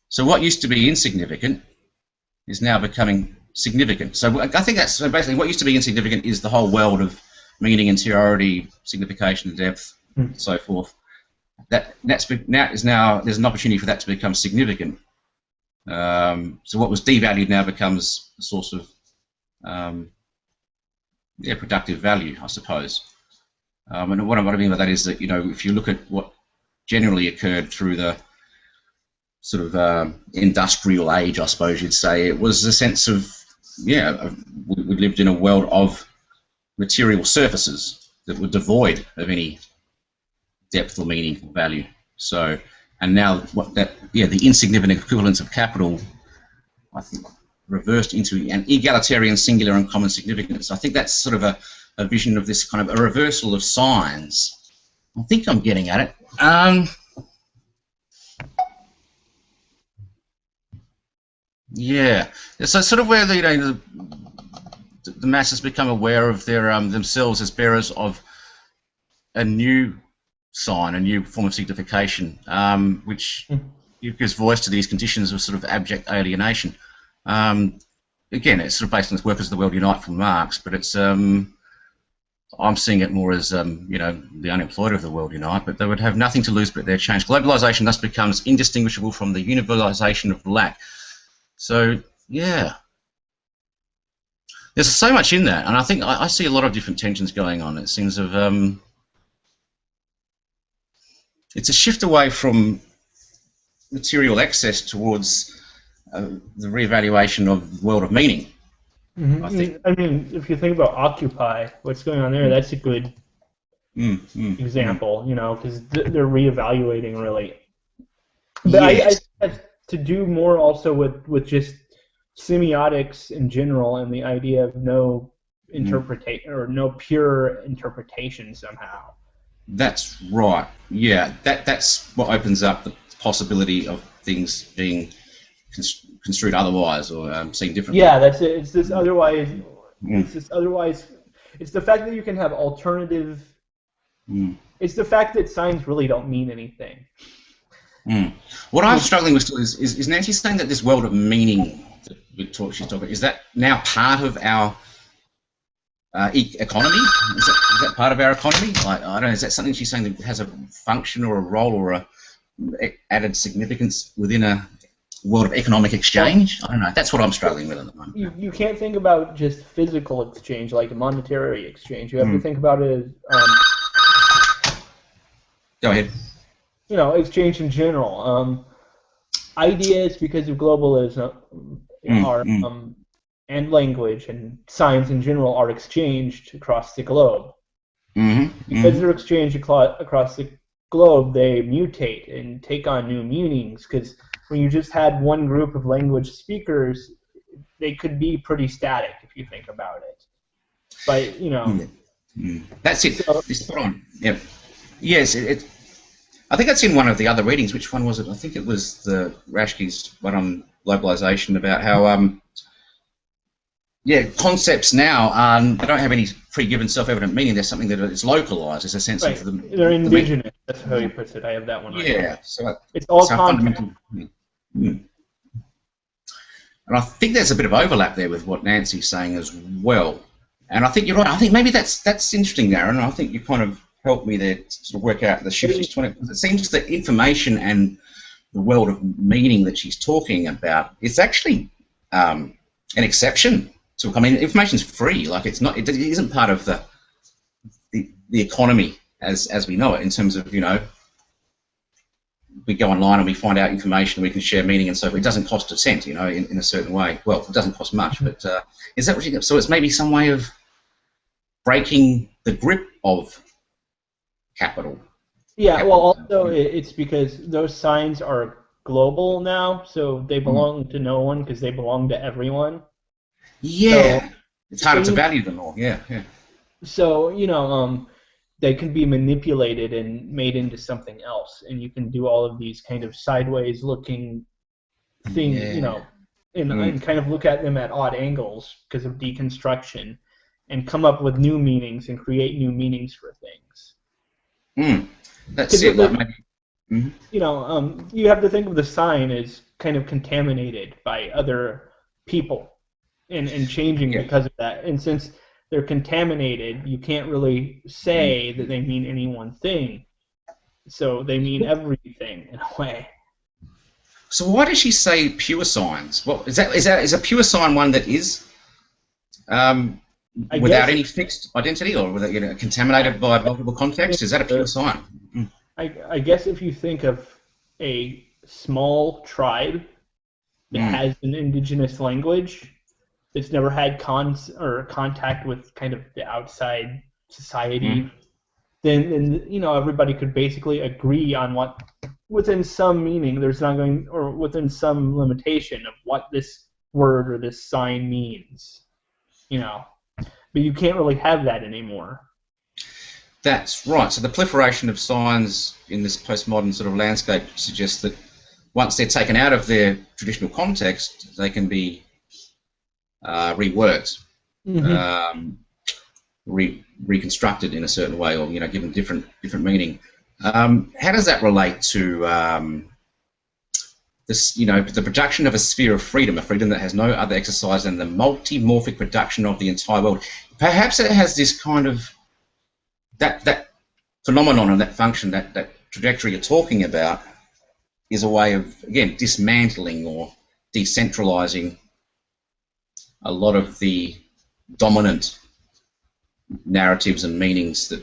So what used to be insignificant is now becoming significant. So I think so basically what used to be insignificant is the whole world of meaning, interiority, signification, depth, and so forth. There's an opportunity for that to become significant. So what was devalued now becomes a source of yeah, productive value, I suppose. And what I mean by that is that, you know, if you look at what generally occurred through the sort of industrial age, I suppose you'd say, it was a sense of, yeah, we lived in a world of material surfaces that were devoid of any depth or meaning or value. So, and now the insignificant equivalence of capital, I think, reversed into an egalitarian, singular, and common significance. I think that's sort of a vision of this kind of a reversal of signs. I think I'm getting at it. Yeah, so sort of where the masses become aware of their themselves as bearers of a new sign, a new form of signification, which gives voice to these conditions of sort of abject alienation. Again, it's sort of based on this "Workers of the World Unite" from Marx, but it's I'm seeing it more as you know, the unemployed of the world unite, but they would have nothing to lose but their change. Globalization thus becomes indistinguishable from the universalization of lack. So yeah, there's so much in that, and I think I see a lot of different tensions going on. It seems of it's a shift away from material excess towards the reevaluation of the world of meaning. I think. I mean, if you think about Occupy, what's going on there, that's a good example, you know, because they're reevaluating really. But yes. I have to do more also with just semiotics in general and the idea of no interpretation or no pure interpretation somehow. That's right. Yeah, that's what opens up the possibility of things being construed otherwise or seen differently. Yeah, that's it. It's this otherwise. It's this otherwise. It's the fact that you can have alternative. It's the fact that signs really don't mean anything. What I'm struggling with still is Nancy saying that this world of meaning that she's talking about, is that now part of our economy? Is that part of our economy? Like, I don't know, is that something she's saying that has a function or a role or a added significance within a world of economic exchange? I don't know. That's what I'm struggling with at the moment. You can't think about just physical exchange, like monetary exchange. You have to think about it as... Go ahead. You know, exchange in general. Ideas, because of globalism, are and language and signs in general are exchanged across the globe. Because they're exchanged across the globe, they mutate and take on new meanings. Because when you just had one group of language speakers, they could be pretty static if you think about it. But you know, that's it. So, spot on. Yep. Yes. I think that's in one of the other readings. Which one was it? I think it was the Rashke's one on globalization, about how concepts now they don't have any pre-given self-evident meaning. There's something that is localized. There's a sense of them. They're indigenous. That's how he puts it. I have that one. Yeah. So it's all fundamental. And I think there's a bit of overlap there with what Nancy's saying as well. And I think you're right. I think maybe that's interesting, Darren. I think you kind of helped me there to sort of work out the shift she's trying to. Because it seems that information and the world of meaning that she's talking about is actually an exception. So I mean, information's free. Like it's not. It isn't part of the economy as we know it. In terms of, you know, we go online and we find out information, we can share meaning and so forth. It doesn't cost a cent, you know, in a certain way. Well, it doesn't cost much, but is that what you? So it's maybe some way of breaking the grip of capital. Yeah. Well, also it's because those signs are global now, so they belong to no one because they belong to everyone. Yeah, so, it's harder to value them all. Yeah. So, you know, they can be manipulated and made into something else, and you can do all of these kind of sideways looking things, you know, and kind of look at them at odd angles because of deconstruction, and come up with new meanings and create new meanings for things. That's it. You know, you have to think of the sign as kind of contaminated by other people and changing because of that. And since they're contaminated, you can't really say that they mean any one thing. So they mean everything in a way. So why does she say pure signs? Well, is a pure sign one that is without any fixed identity, or without, contaminated by multiple contexts? Is that a pure sign? I guess if you think of a small tribe that has an indigenous language, that's never had contact with kind of the outside society, then everybody could basically agree on what, within some meaning, there's not going, or within some limitation of what this word or this sign means, But you can't really have that anymore. That's right. So the proliferation of signs in this postmodern sort of landscape suggests that once they're taken out of their traditional context, they can be reworked, reconstructed in a certain way, or given different meaning. How does that relate to this? The production of a sphere of freedom, a freedom that has no other exercise than the multimorphic production of the entire world. Perhaps it has this kind of that phenomenon and that function, that trajectory you're talking about, is a way of, again, dismantling or decentralizing a lot of the dominant narratives and meanings that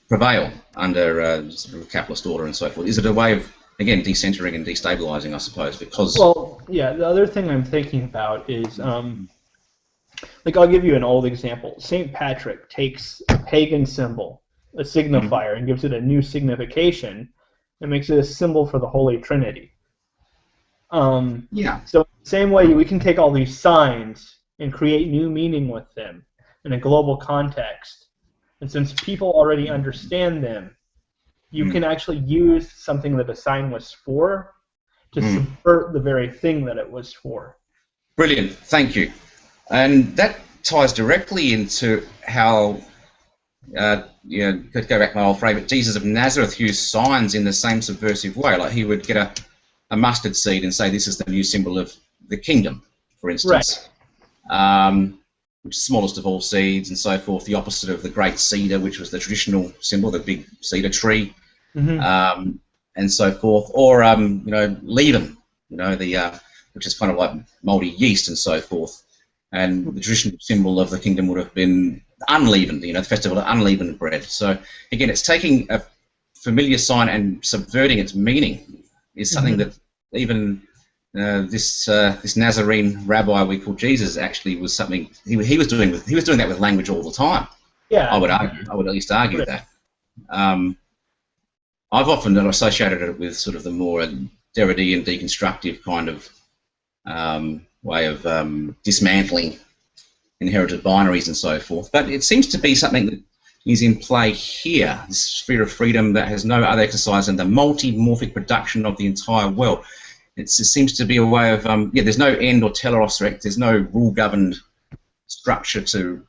prevail under sort of a capitalist order and so forth. Is it a way of, again, decentering and destabilizing, I suppose, because... Well, yeah, the other thing I'm thinking about is, I'll give you an old example. St. Patrick takes a pagan symbol, a signifier, and gives it a new signification, and makes it a symbol for the Holy Trinity. So in the same way, we can take all these signs and create new meaning with them in a global context. And since people already understand them, you can actually use something that a sign was for to subvert the very thing that it was for. Brilliant, thank you. And that ties directly into how, to go back to my old favourite, Jesus of Nazareth used signs in the same subversive way. Like he would get a mustard seed and say, this is the new symbol of the kingdom, for instance. Which is the smallest of all seeds and so forth, the opposite of the great cedar, which was the traditional symbol, the big cedar tree, and so forth. Or, leaven, which is kind of like mouldy yeast and so forth. And the traditional symbol of the kingdom would have been unleavened, the festival of unleavened bread. So, again, it's taking a familiar sign and subverting its meaning is something that even this Nazarene rabbi we call Jesus actually was something he was doing that with language all the time. Yeah, I would at least argue that. I've often associated it with sort of the more Derridean deconstructive kind of way of dismantling inherited binaries and so forth. But it seems to be something that is in play here, this sphere of freedom that has no other exercise than the multimorphic production of the entire world. It seems to be a way of, there's no end or telos rect, there's no rule-governed structure to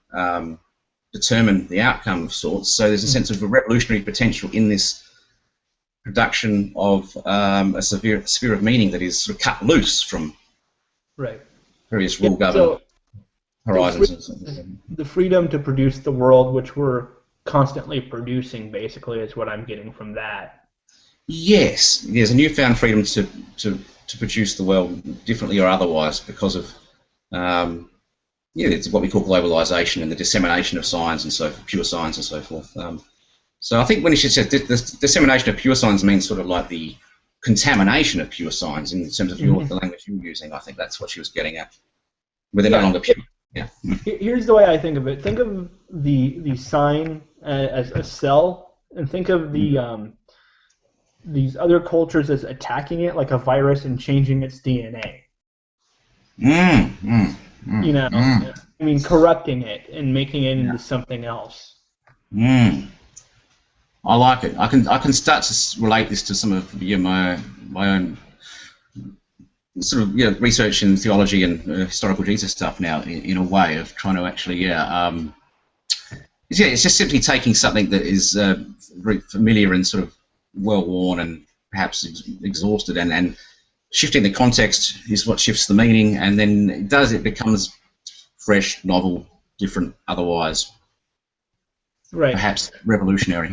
determine the outcome of sorts, so there's a sense of a revolutionary potential in this production of a sphere of meaning that is sort of cut loose from various rule-governed horizons. The freedom to produce the world, which we're constantly producing, basically, is what I'm getting from that. Yes, there's a newfound freedom to produce the world differently or otherwise because of it's what we call globalization and the dissemination of signs and so pure signs and so forth. So I think when she said the dissemination of pure signs means sort of like the contamination of pure signs in terms of the language you're using. I think that's what she was getting at. Where they're no longer pure. Yeah. Here's the way I think of it. Think of the sign as a cell, and think of the these other cultures as attacking it like a virus and changing its DNA. I mean, corrupting it and making it into something else. I like it. I can start to relate this to some of my own sort of research in theology and historical Jesus stuff now in a way of trying to actually it's just simply taking something that is very familiar and sort of well worn and perhaps exhausted and shifting the context is what shifts the meaning, and then it becomes fresh, novel, different, otherwise perhaps revolutionary.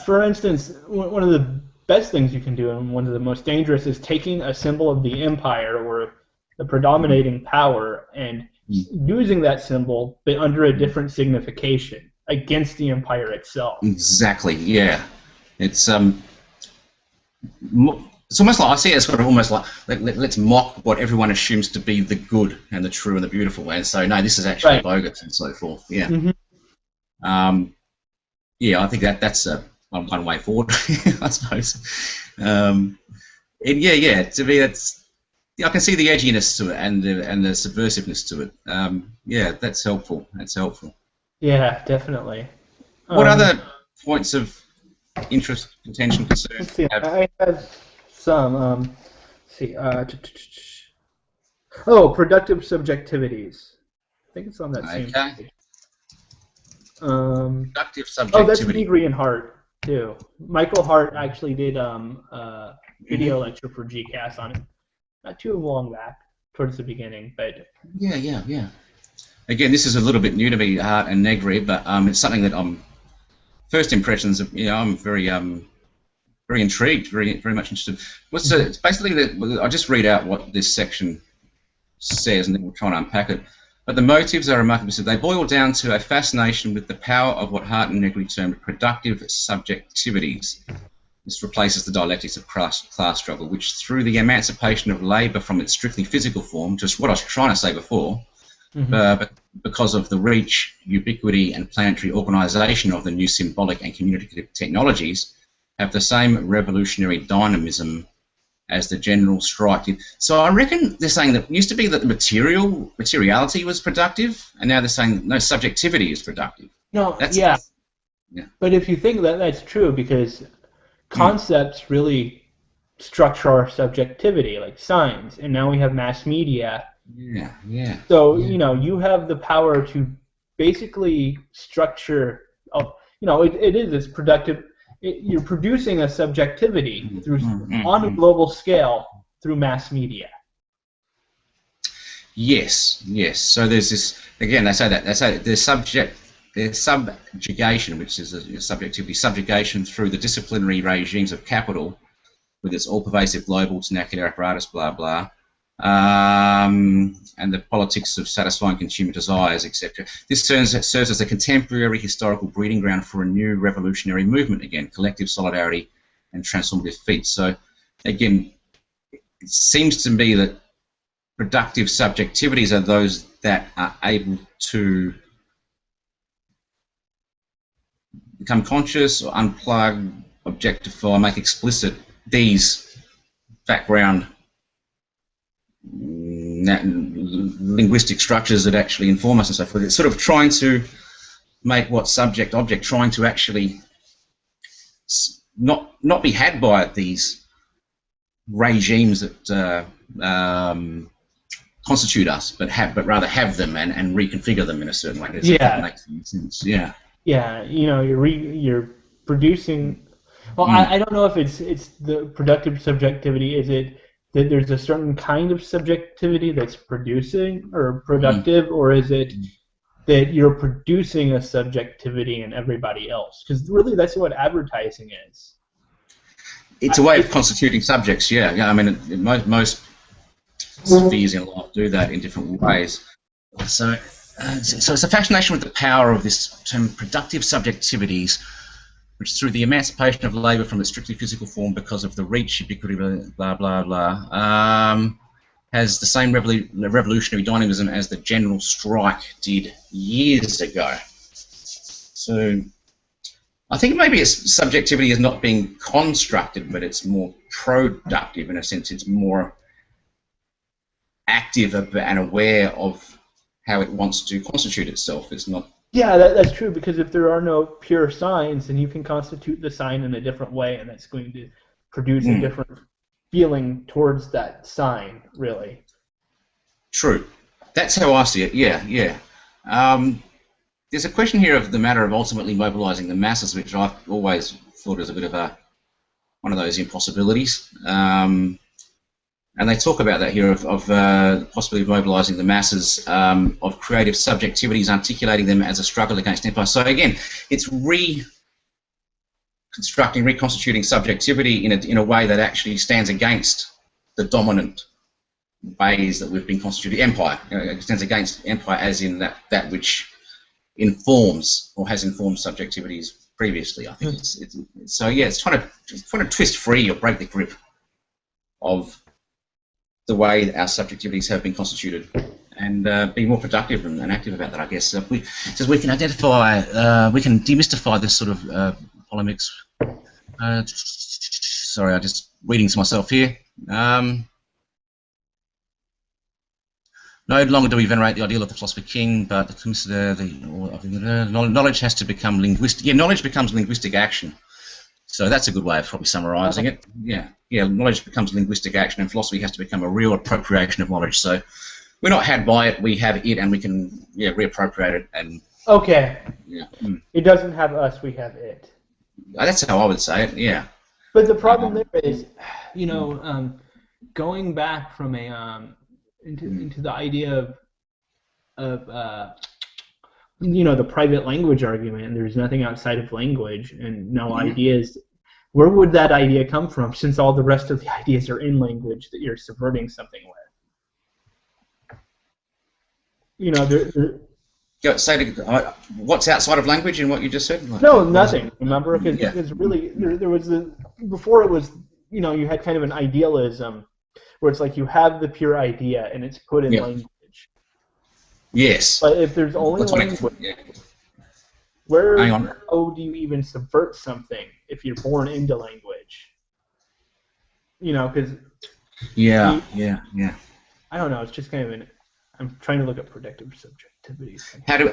For instance, one of the best things you can do, and one of the most dangerous, is taking a symbol of the empire or the predominating power and using that symbol, but under a different signification against the empire itself. Exactly. Yeah. It's it's almost like I see it as sort of almost like let's mock what everyone assumes to be the good and the true and the beautiful, and so no, this is actually bogus and so forth. Yeah. Yeah, I think that's one way forward, I suppose. And yeah, to me, I can see the edginess to it and the subversiveness to it. Yeah, that's helpful. That's helpful. Yeah, definitely. What other points of interest, contention, concern? Let's see. I have some. Let's see. Productive subjectivities. I think it's on that same page. Productive subjectivity. Oh, that's Negri and Hart too. Michael Hart actually did a video lecture for GCAS on it, not too long back, towards the beginning, but yeah. Again, this is a little bit new to me, Hart and Negri, but it's something that first impressions of. I'm very intrigued, very much interested. It's basically that I'll just read out what this section says, and then we'll try and unpack it. But the motives are remarkable. So they boil down to a fascination with the power of what Hart and Negri termed productive subjectivities. This replaces the dialectics of class struggle, which through the emancipation of labour from its strictly physical form, just what I was trying to say before, but because of the reach, ubiquity and planetary organisation of the new symbolic and communicative technologies, have the same revolutionary dynamism as the general strike did. So I reckon they're saying that it used to be that the materiality was productive, and now they're saying no, subjectivity is productive. No, yeah. But if you think that that's true, because concepts really structure our subjectivity, like signs, and now we have mass media. Yeah. So you have the power to basically structure. It's productive. You're producing a subjectivity on a global scale through mass media. Yes. So there's this again. They say there's subjugation, which is a subjectivity, subjugation through the disciplinary regimes of capital, with its all-pervasive global vernacular apparatus, blah blah, and the politics of satisfying consumer desires, etc. This serves as a contemporary historical breeding ground for a new revolutionary movement, again, collective solidarity and transformative feats. So, again, it seems to me that productive subjectivities are those that are able to become conscious or unplug, objectify, make explicit these background linguistic structures that actually inform us and so forth. It's sort of trying to make what subject-object, trying to actually not be had by these regimes that constitute us, but rather have them and reconfigure them in a certain way. If that makes any sense. Yeah. Yeah, you're producing. Well, I don't know if it's the productive subjectivity. Is it that there's a certain kind of subjectivity that's producing or productive, or is it that you're producing a subjectivity in everybody else? Because really, that's what advertising is. It's a way of constituting subjects. Yeah. I mean, most spheres in life do that in different ways. So it's a fascination with the power of this term, productive subjectivities, which through the emancipation of labour from its strictly physical form because of the reach, ubiquity, blah, blah, blah, has the same revolutionary dynamism as the general strike did years ago. So I think maybe its subjectivity is not being constructed, but it's more productive in a sense. It's more active and aware of how it wants to constitute itself. It's not. Yeah, that's true, because if there are no pure signs, then you can constitute the sign in a different way, and that's going to produce a different feeling towards that sign, really. True. That's how I see it, yeah. There's a question here of the matter of ultimately mobilising the masses, which I've always thought is a bit of one of those impossibilities. And they talk about that here of the possibility of mobilising the masses, of creative subjectivities, articulating them as a struggle against empire. So again, it's reconstituting subjectivity in a way that actually stands against the dominant ways that we've been constituted. Empire, it stands against empire as in that which informs or has informed subjectivities previously. I think so. Yeah, it's trying to twist free or break the grip of the way our subjectivities have been constituted, and be more productive and active about that. I guess we can identify, we can demystify this sort of polemics. Sorry, I'm just reading to myself here. No longer do we venerate the ideal of the philosopher king, but consider knowledge has to become linguistic. Yeah, knowledge becomes linguistic action. So that's a good way of probably summarising it. Yeah, knowledge becomes linguistic action, and philosophy has to become a real appropriation of knowledge. So we're not had by it; we have it, and we can reappropriate it. And it doesn't have us; we have it. That's how I would say it. Yeah. But the problem there is, going back from into the idea of the private language argument, and there's nothing outside of language and no ideas. Where would that idea come from, since all the rest of the ideas are in language that you're subverting something with? What's outside of language in what you just said? No, nothing. Remember, because really there was before it was you had kind of an idealism where it's like you have the pure idea and it's put in language. Yes. But if there's only language, how do you even subvert something if you're born into language? Because yeah. I don't know. It's just kind of I'm trying to look at predictive subjectivity.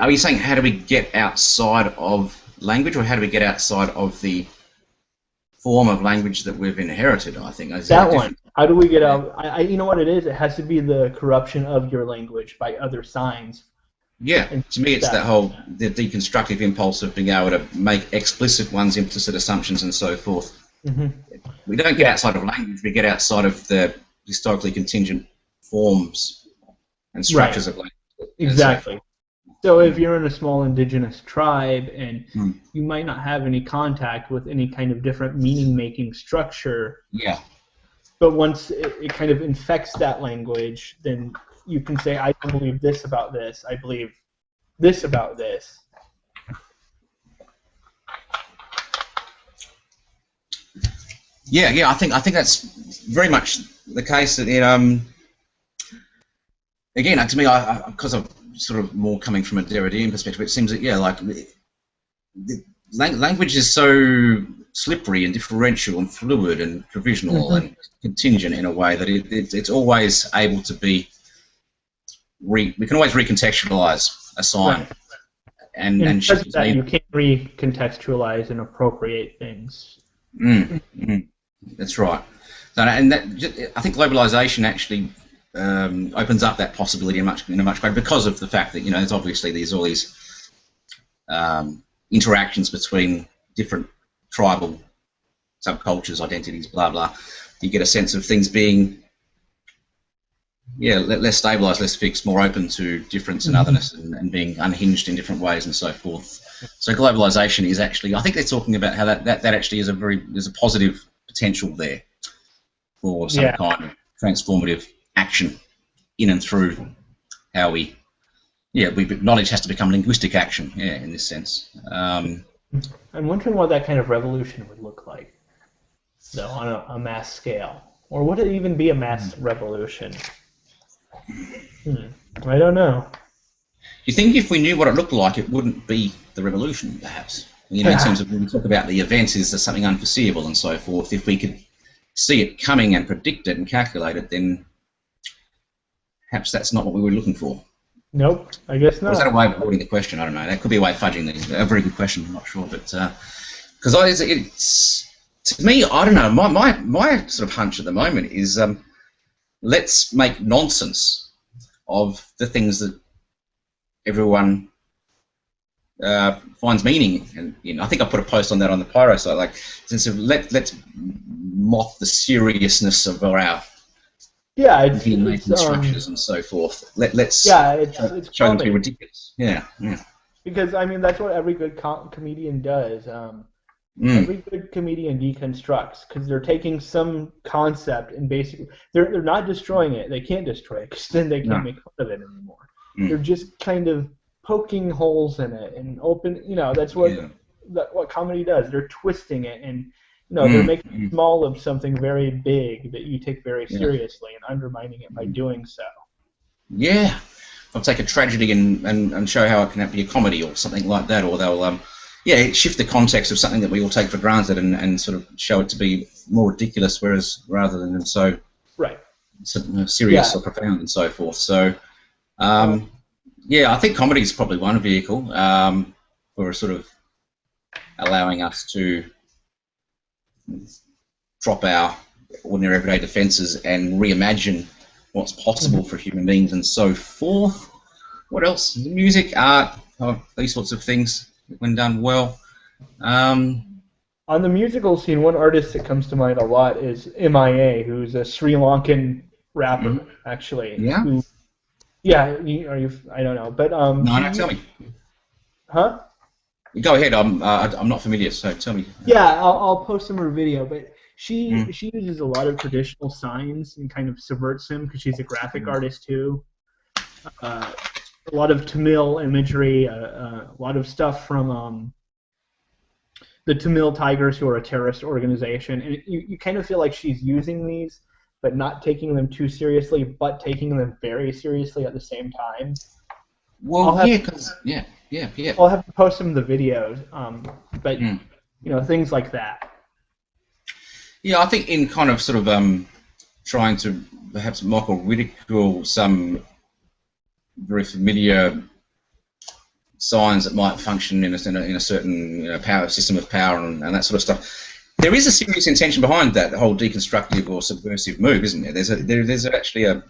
Are you saying how do we get outside of language, or how do we get outside of the form of language that we've inherited? I think that one. How do we get out? You know what it is? It has to be the corruption of your language by other signs. Yeah, to me it's the deconstructive impulse of being able to make explicit ones, implicit assumptions, and so forth. Mm-hmm. We don't get outside of language, we get outside of the historically contingent forms and structures of language. Exactly. So if you're in a small indigenous tribe and you might not have any contact with any kind of different meaning-making structure, but once it kind of infects that language, then you can say, I don't believe this about this, I believe this about this. Yeah, I think that's very much the case. That again, to me, because I'm sort of more coming from a Derridean perspective, it seems that language is so slippery and differential and fluid and provisional and contingent in a way that it's always able to be. We can always recontextualize a sign, and that you can recontextualize and appropriate things. That's right. And I think globalization actually opens up that possibility in a much greater, because of the fact that there's obviously all these interactions between different tribal subcultures, identities, blah blah. You get a sense of things being less stabilized, less fixed, more open to difference and otherness, and being unhinged in different ways and so forth. So globalization is actually, I think they're talking about how that actually is there's a positive potential there for some kind of transformative action in and through how knowledge has to become linguistic action, in this sense. I'm wondering what that kind of revolution would look like, though, on a mass scale. Or would it even be a mass revolution? I don't know. You think if we knew what it looked like, it wouldn't be the revolution, perhaps? In terms of when we talk about the events, is there something unforeseeable and so forth? If we could see it coming and predict it and calculate it, then perhaps that's not what we were looking for. Nope, I guess not. Or is that a way of avoiding the question? I don't know. That could be a way of fudging a very good question. I'm not sure, but because it's to me, I don't know. My sort of hunch at the moment is let's make nonsense of the things that everyone finds meaning. And I think I put a post on that on the Pyro site, like sense of let's mock the seriousness of our it's structures and so forth. Let's it's show them to be ridiculous. Yeah. Because that's what every good comedian does. Every good comedian deconstructs because they're taking some concept and basically they're not destroying it. They can't destroy it because then they can't make fun of it anymore. They're just kind of poking holes in it and open. That's what comedy does. They're twisting it and they're making small of something very big that you take very seriously and undermining it by doing so. Yeah. They'll take a tragedy and show how it can be a comedy or something like that, or they'll shift the context of something that we all take for granted and sort of show it to be more ridiculous, rather than so serious or profound and so forth. So I think comedy is probably one vehicle for sort of allowing us to drop our ordinary everyday defences and reimagine what's possible for human beings and so forth. What else? Music, art, these sorts of things when done well. On the musical scene, one artist that comes to mind a lot is MIA, who's a Sri Lankan rapper, actually. Yeah. I don't know, but no, tell me. Huh? Go ahead. I'm not familiar, so tell me. Yeah, I'll post some of her video, but she uses a lot of traditional signs and kind of subverts them because she's a graphic artist too. A lot of Tamil imagery, a lot of stuff from the Tamil Tigers, who are a terrorist organization, and you kind of feel like she's using these, but not taking them too seriously, but taking them very seriously at the same time. Well, I'll have to post some of the videos, but things like that. Yeah, I think in kind of sort of trying to perhaps mock or ridicule some very familiar signs that might function in a certain power system of power and that sort of stuff. There is a serious intention behind that whole deconstructive or subversive move, isn't there? There's actually a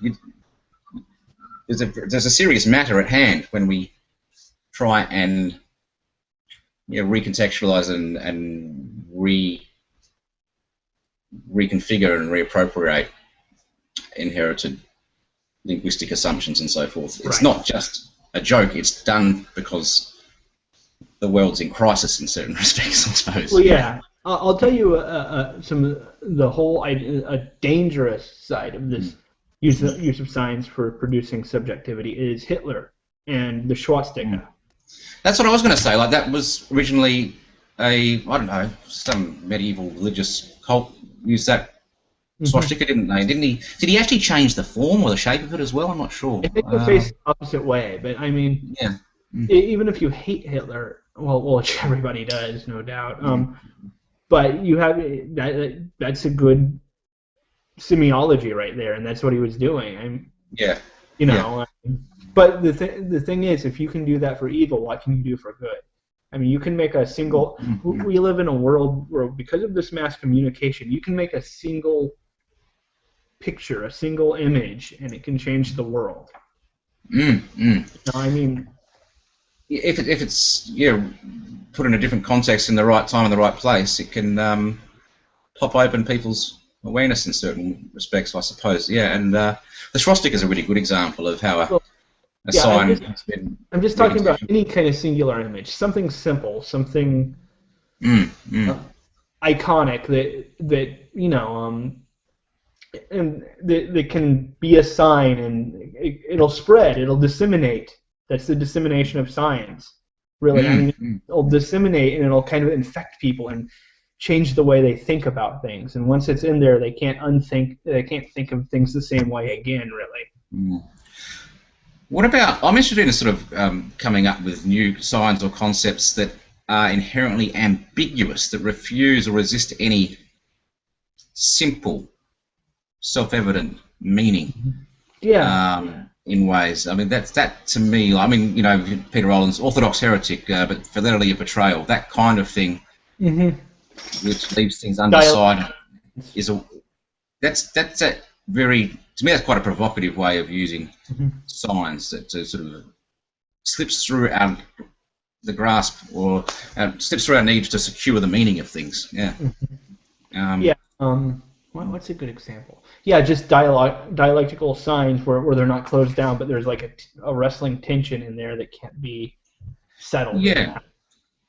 serious matter at hand when we try and recontextualize and reconfigure and reappropriate inherited linguistic assumptions and so forth. It's not just a joke. It's done because the world's in crisis in certain respects, I suppose. Well, yeah. I'll tell you a dangerous side of this use of science for producing subjectivity is Hitler and the swastika. That's what I was going to say. Like, that was originally some medieval religious cult used that swastika, didn't they? Didn't he? Did he actually change the form or the shape of it as well? I'm not sure. I think they face the opposite way, but I mean, even if you hate Hitler, which everybody does, no doubt. But you have that's a good semiology right there, and that's what he was doing. But the thing is, if you can do that for evil, what can you do for good? I mean, you can make a single. We live in a world where, because of this mass communication, you can make a single picture, a single image, and it can change the world. I mean, if it's put in a different context in the right time and the right place, it can pop open people's awareness in certain respects, I suppose. Yeah, and the swastika is a really good example of how a sign has been. I'm just talking about any kind of singular image, something simple, something iconic that and that can be a sign, and it'll spread, it'll disseminate. That's the dissemination of science, really. I mean, it'll disseminate and it'll kind of infect people and change the way they think about things. And once it's in there, they can't think of things the same way again, really. What about, I'm interested in sort of coming up with new signs or concepts that are inherently ambiguous, that refuse or resist any simple, self-evident meaning. In ways. I mean, that to me, I mean, Peter Oland's orthodox heretic, but fidelity of betrayal, that kind of thing, which leaves things undecided, that's a very, to me, that's quite a provocative way of using signs that sort of slips through the grasp or slips through our needs to secure the meaning of things. What's a good example? Yeah, just dialectical signs where they're not closed down, but there's like a wrestling tension in there that can't be settled. Yeah.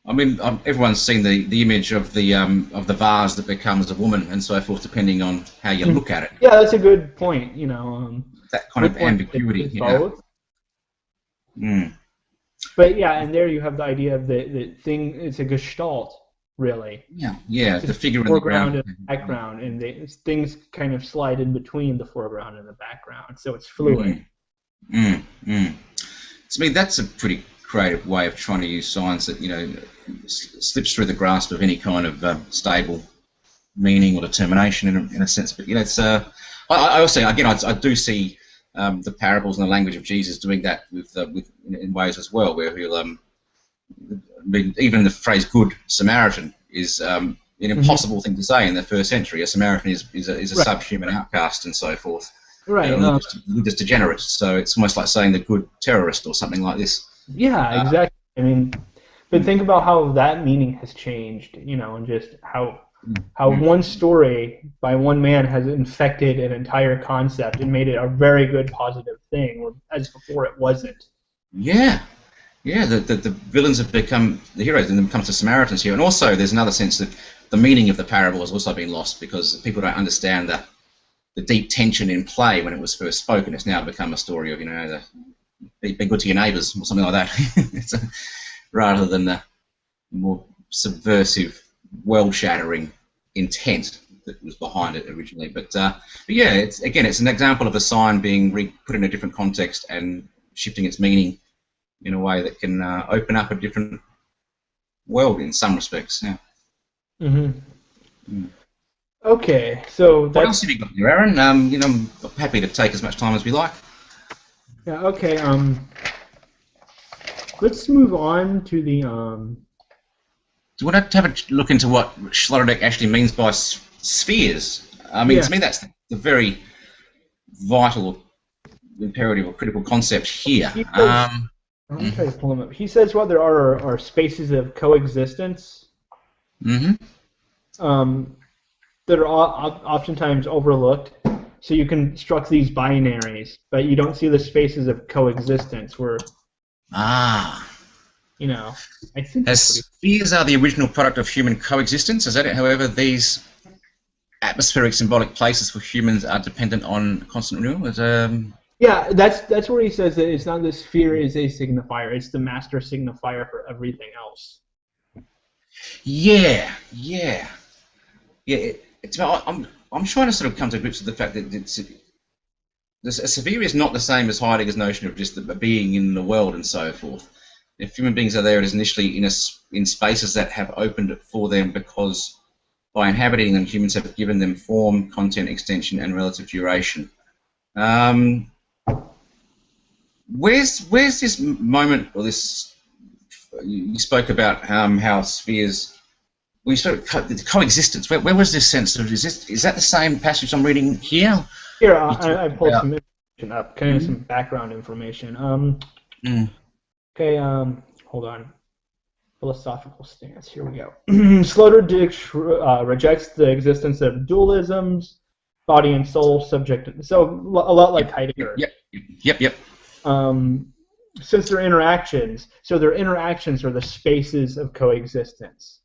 I mean, everyone's seen the image of the vase that becomes a woman and so forth, depending on how you look at it. Yeah, that's a good point. That kind Which of one ambiguity, is you know. both? Mm. But yeah, and there you have the idea of the thing. It's a gestalt, really. Yeah, yeah, the It's figure in the foreground ground. and background, and things kind of slide in between the foreground and the background, so it's fluid. Mm. Mm. Mm. To me, that's a pretty creative way of trying to use science that, you know, slips through the grasp of any kind of stable meaning or determination in a sense. But, you know, it's I also, again, I do see the parables and the language of Jesus doing that with in ways as well, where he'll I mean, even the phrase "good Samaritan" is an impossible thing to say in the first century. A Samaritan is a Right. subhuman outcast and so forth. Right. Religious degenerate. So it's almost like saying the good terrorist or something like this. Yeah, exactly. I mean, but think about how that meaning has changed, and just how one story by one man has infected an entire concept and made it a very good positive thing, as before it wasn't. Yeah, yeah. The villains have become the heroes, and then comes the Samaritans here. And also, there's another sense that the meaning of the parable has also been lost because people don't understand the deep tension in play when it was first spoken. It's now become a story of, you know, be good to your neighbours or something like that, rather than the more subversive, world-shattering intent that was behind it originally. But yeah, it's an example of a sign being put in a different context and shifting its meaning in a way that can open up a different world in some respects. Yeah. Mm. Okay, so What else that's have you got there, Aaron? You know, I'm happy to take as much time as we like. yeah. Okay, let's move on to the Do you want to have a look into what Sloterdijk actually means by spheres? I mean, yeah. to me, that's the very vital, imperative, or critical concept here. He says, let me try to pull him up. He says what there are spaces of coexistence that are oftentimes overlooked. So you construct these binaries, but you don't see the spaces of coexistence where, I think As that's spheres are the original product of human coexistence, is that it? However, these atmospheric symbolic places for humans are dependent on constant renewal. yeah, that's where he says that it's not the sphere is a signifier; it's the master signifier for everything else. Yeah. I'm trying to sort of come to grips with the fact that a sphere is not the same as Heidegger's notion of just the being in the world and so forth. If human beings are there, it is initially in spaces that have opened for them because by inhabiting them, humans have given them form, content, extension, and relative duration. Where's this moment, or this? You spoke about how spheres. We spoke the coexistence. Where was this sense of? Is that the same passage I'm reading here? Here, I pulled some information up, kind of some background information. Okay, hold on. Philosophical stance. Here we go. Sloterdijk rejects the existence of dualisms, body and soul, subject. So a lot like Heidegger. Yep. Since their interactions, their interactions are the spaces of coexistence.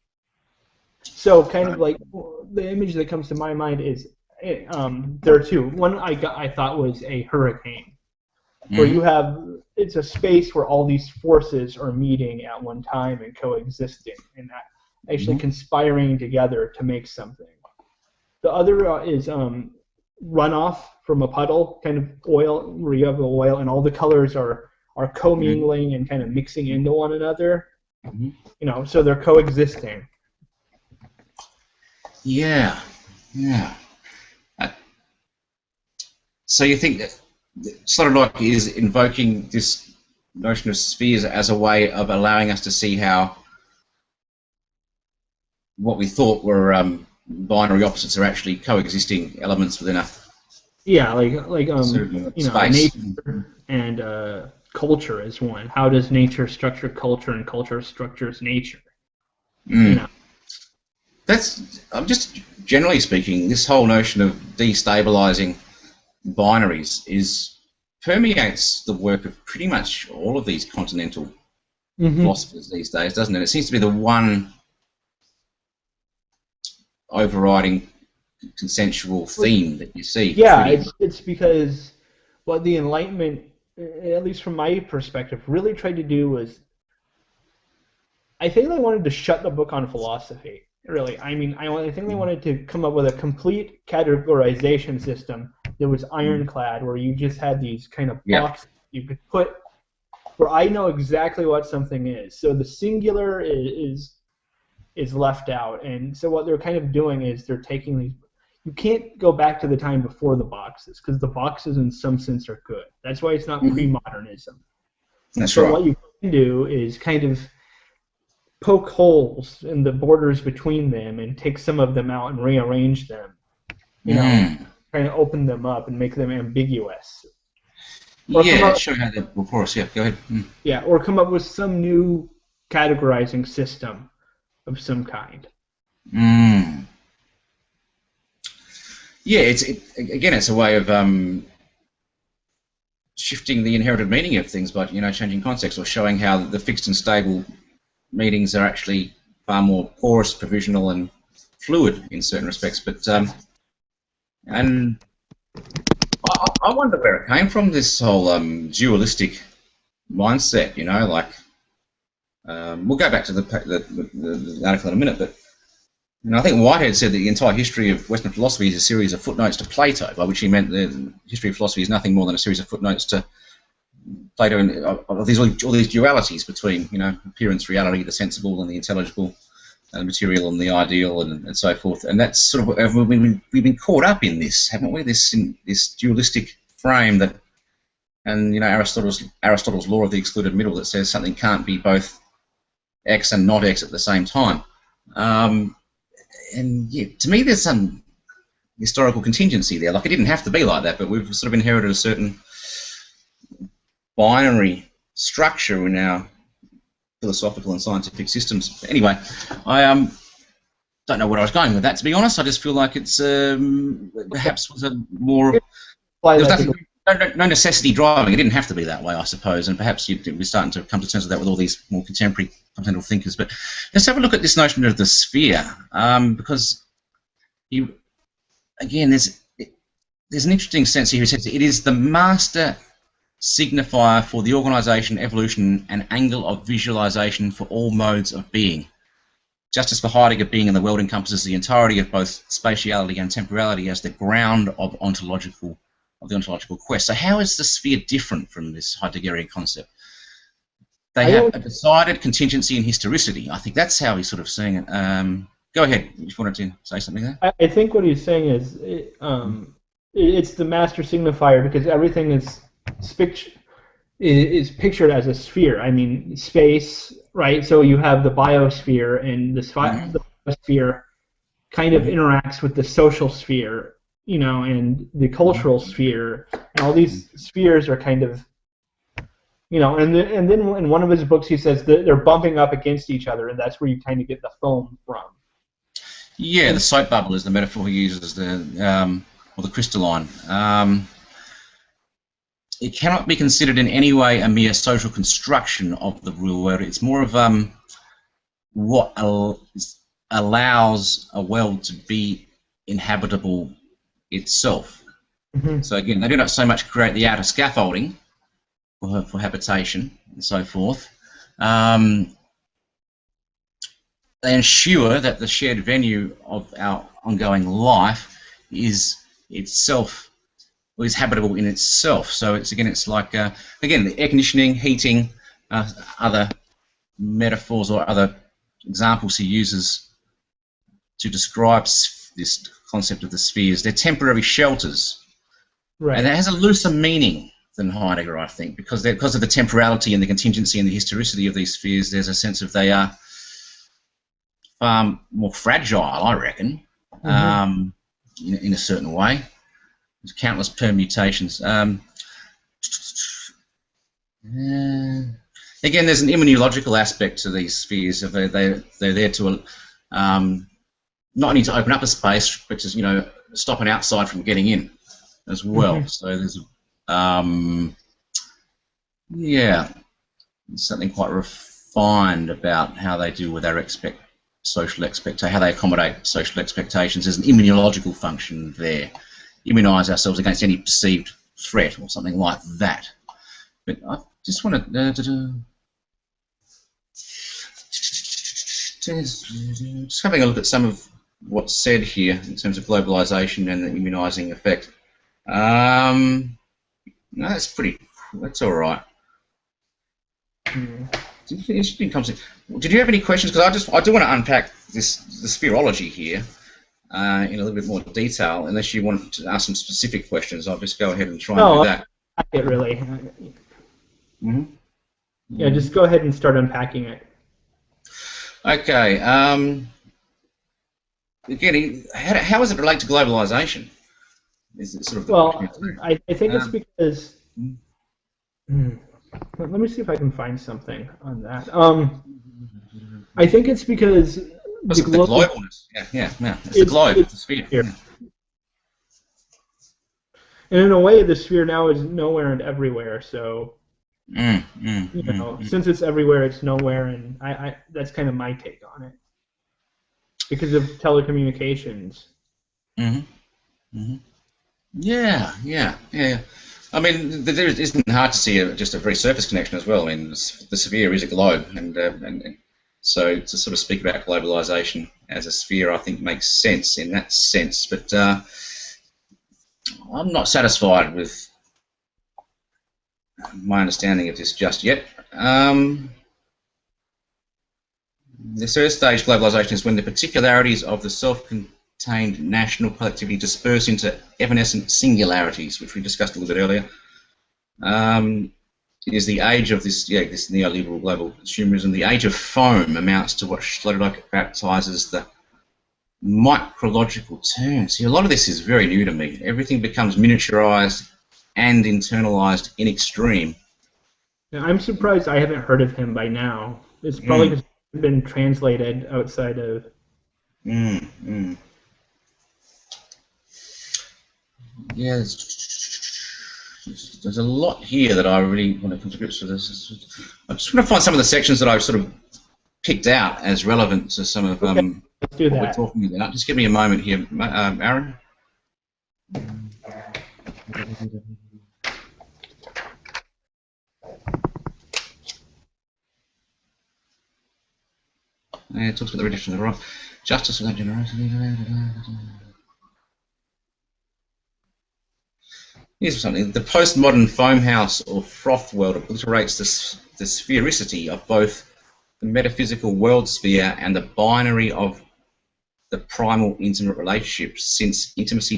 So kind of like the image that comes to my mind is there are two. One I thought was a hurricane, where you have it's a space where all these forces are meeting at one time and coexisting and actually conspiring together to make something. The other is runoff from a puddle, kind of oil, where you have the oil and all the colors are commingling and kind of mixing into one another. So they're coexisting. Yeah. So you think that Sloterdijk is invoking this notion of spheres as a way of allowing us to see how what we thought were binary opposites are actually coexisting elements within a space. Nature and culture is one. How does nature structure culture, and culture structures nature? I'm just generally speaking, this whole notion of destabilizing binaries permeates the work of pretty much all of these continental philosophers these days, doesn't it? It seems to be the one overriding consensual theme that you see. Yeah, it's because what the Enlightenment, at least from my perspective, really tried to do was, I think they wanted to shut the book on philosophy. Really, I mean, I think they wanted to come up with a complete categorization system that was ironclad, where you just had these kind of boxes you could put, where I know exactly what something is. So the singular is left out, and so what they're kind of doing is they're taking these. You can't go back to the time before the boxes, because the boxes in some sense are good. That's why it's not pre-modernism. That's so right. What you can do is kind of poke holes in the borders between them and take some of them out and rearrange them. You know, kind of open them up and make them ambiguous. Show how they're porous. Yeah, go ahead. Yeah, or come up with some new categorizing system of some kind. Yeah, it's a way of shifting the inherited meaning of things by changing context, or showing how the fixed and stable meanings are actually far more porous, provisional, and fluid in certain respects. But and I wonder where it came from, this whole dualistic mindset. We'll go back to the article in a minute, but I think Whitehead said that the entire history of Western philosophy is a series of footnotes to Plato, by which he meant the history of philosophy is nothing more than a series of footnotes to Plato, and all these dualities between appearance, reality, the sensible and the intelligible, the material and the ideal, and so forth. And that's sort of we've been caught up in this, haven't we? This dualistic frame that, and Aristotle's law of the excluded middle that says something can't be both X and not X at the same time. And yeah, to me, there's some historical contingency there. Like, it didn't have to be like that, but we've sort of inherited a certain binary structure in our philosophical and scientific systems. Anyway, I don't know where I was going with that, to be honest. I just feel like it's perhaps was a more... There was no necessity driving. It didn't have to be that way, I suppose, and perhaps we're starting to come to terms with that with all these more contemporary continental thinkers. But let's have a look at this notion of the sphere, because again, there's an interesting sense here. He says it is the master signifier for the organisation, evolution, and angle of visualisation for all modes of being. Just as for Heidegger, being in the world encompasses the entirety of both spatiality and temporality as the ground of the ontological quest. So how is the sphere different from this Heideggerian concept? They have a decided contingency and historicity. I think that's how he's sort of seeing it. Go ahead, if you wanted to say something there. I think what he's saying is it's the master signifier, because everything is pictured as a sphere. I mean, space, right? So you have the biosphere, and the biosphere kind of interacts with the social sphere, and the cultural sphere, and all these spheres are kind of, and then in one of his books he says that they're bumping up against each other, and that's where you kind of get the foam from. Yeah, the soap bubble is the metaphor he uses, or the crystalline. It cannot be considered in any way a mere social construction of the real world. It's more of what allows a world to be inhabitable itself. So again, they do not so much create the outer scaffolding for habitation and so forth. They ensure that the shared venue of our ongoing life is itself, or is habitable in itself. So it's like again, the air conditioning, heating, other metaphors or other examples he uses to describe this concept of the spheres. They're temporary shelters, right? And it has a looser meaning than Heidegger, I think, because of the temporality and the contingency and the historicity of these spheres. There's a sense of they are far more fragile, I reckon, in a certain way. There's countless permutations. Again, there's an immunological aspect to these spheres. They're there to not only to open up a space, but to stop an outside from getting in as well. So there's something quite find about how they deal with our social expectations, how they accommodate social expectations. There's an immunological function there. Immunise ourselves against any perceived threat or something like that. But I just want to just having a look at some of what's said here in terms of globalisation and the immunising effect. No, that's all right. Did you have any questions? Because I do want to unpack the spherology here in a little bit more detail. Unless you want to ask some specific questions, I'll just go ahead and try and do that. It really. Yeah, just go ahead and start unpacking it. Okay. Again, how does it relate to globalisation? Is it sort of the I think it's because. Let me see if I can find something on that. I think it's because the globalness. Yeah. It's the globe, it's the sphere. Yeah. And in a way, the sphere now is nowhere and everywhere. So, since it's everywhere, it's nowhere, and that's kind of my take on it because of telecommunications. Yeah. I mean, there isn't hard to see just a very surface connection as well. I mean, the sphere is a globe, and so to sort of speak about globalisation as a sphere, I think makes sense in that sense. But I'm not satisfied with my understanding of this just yet. The third stage globalisation is when the particularities of the self-contained national collectivity disperse into evanescent singularities, which we discussed a little bit earlier. It is the age of this neoliberal global consumerism. The age of foam amounts to what Sloterdijk baptises the micrological turn. See, a lot of this is very new to me. Everything becomes miniaturised and internalised in extreme. Now, I'm surprised I haven't heard of him by now. It's probably because it's been translated outside of... Yeah, there's a lot here that I really want to come to grips with. I just want to find some of the sections that I've sort of picked out as relevant to some of let's do what that. we're talking about. Just give me a moment here, Aaron. It talks about the reduction of the right, justice without generosity. Here's something. The postmodern foam house or froth world obliterates the sphericity of both the metaphysical world sphere and the binary of the primal intimate relationship, since intimacy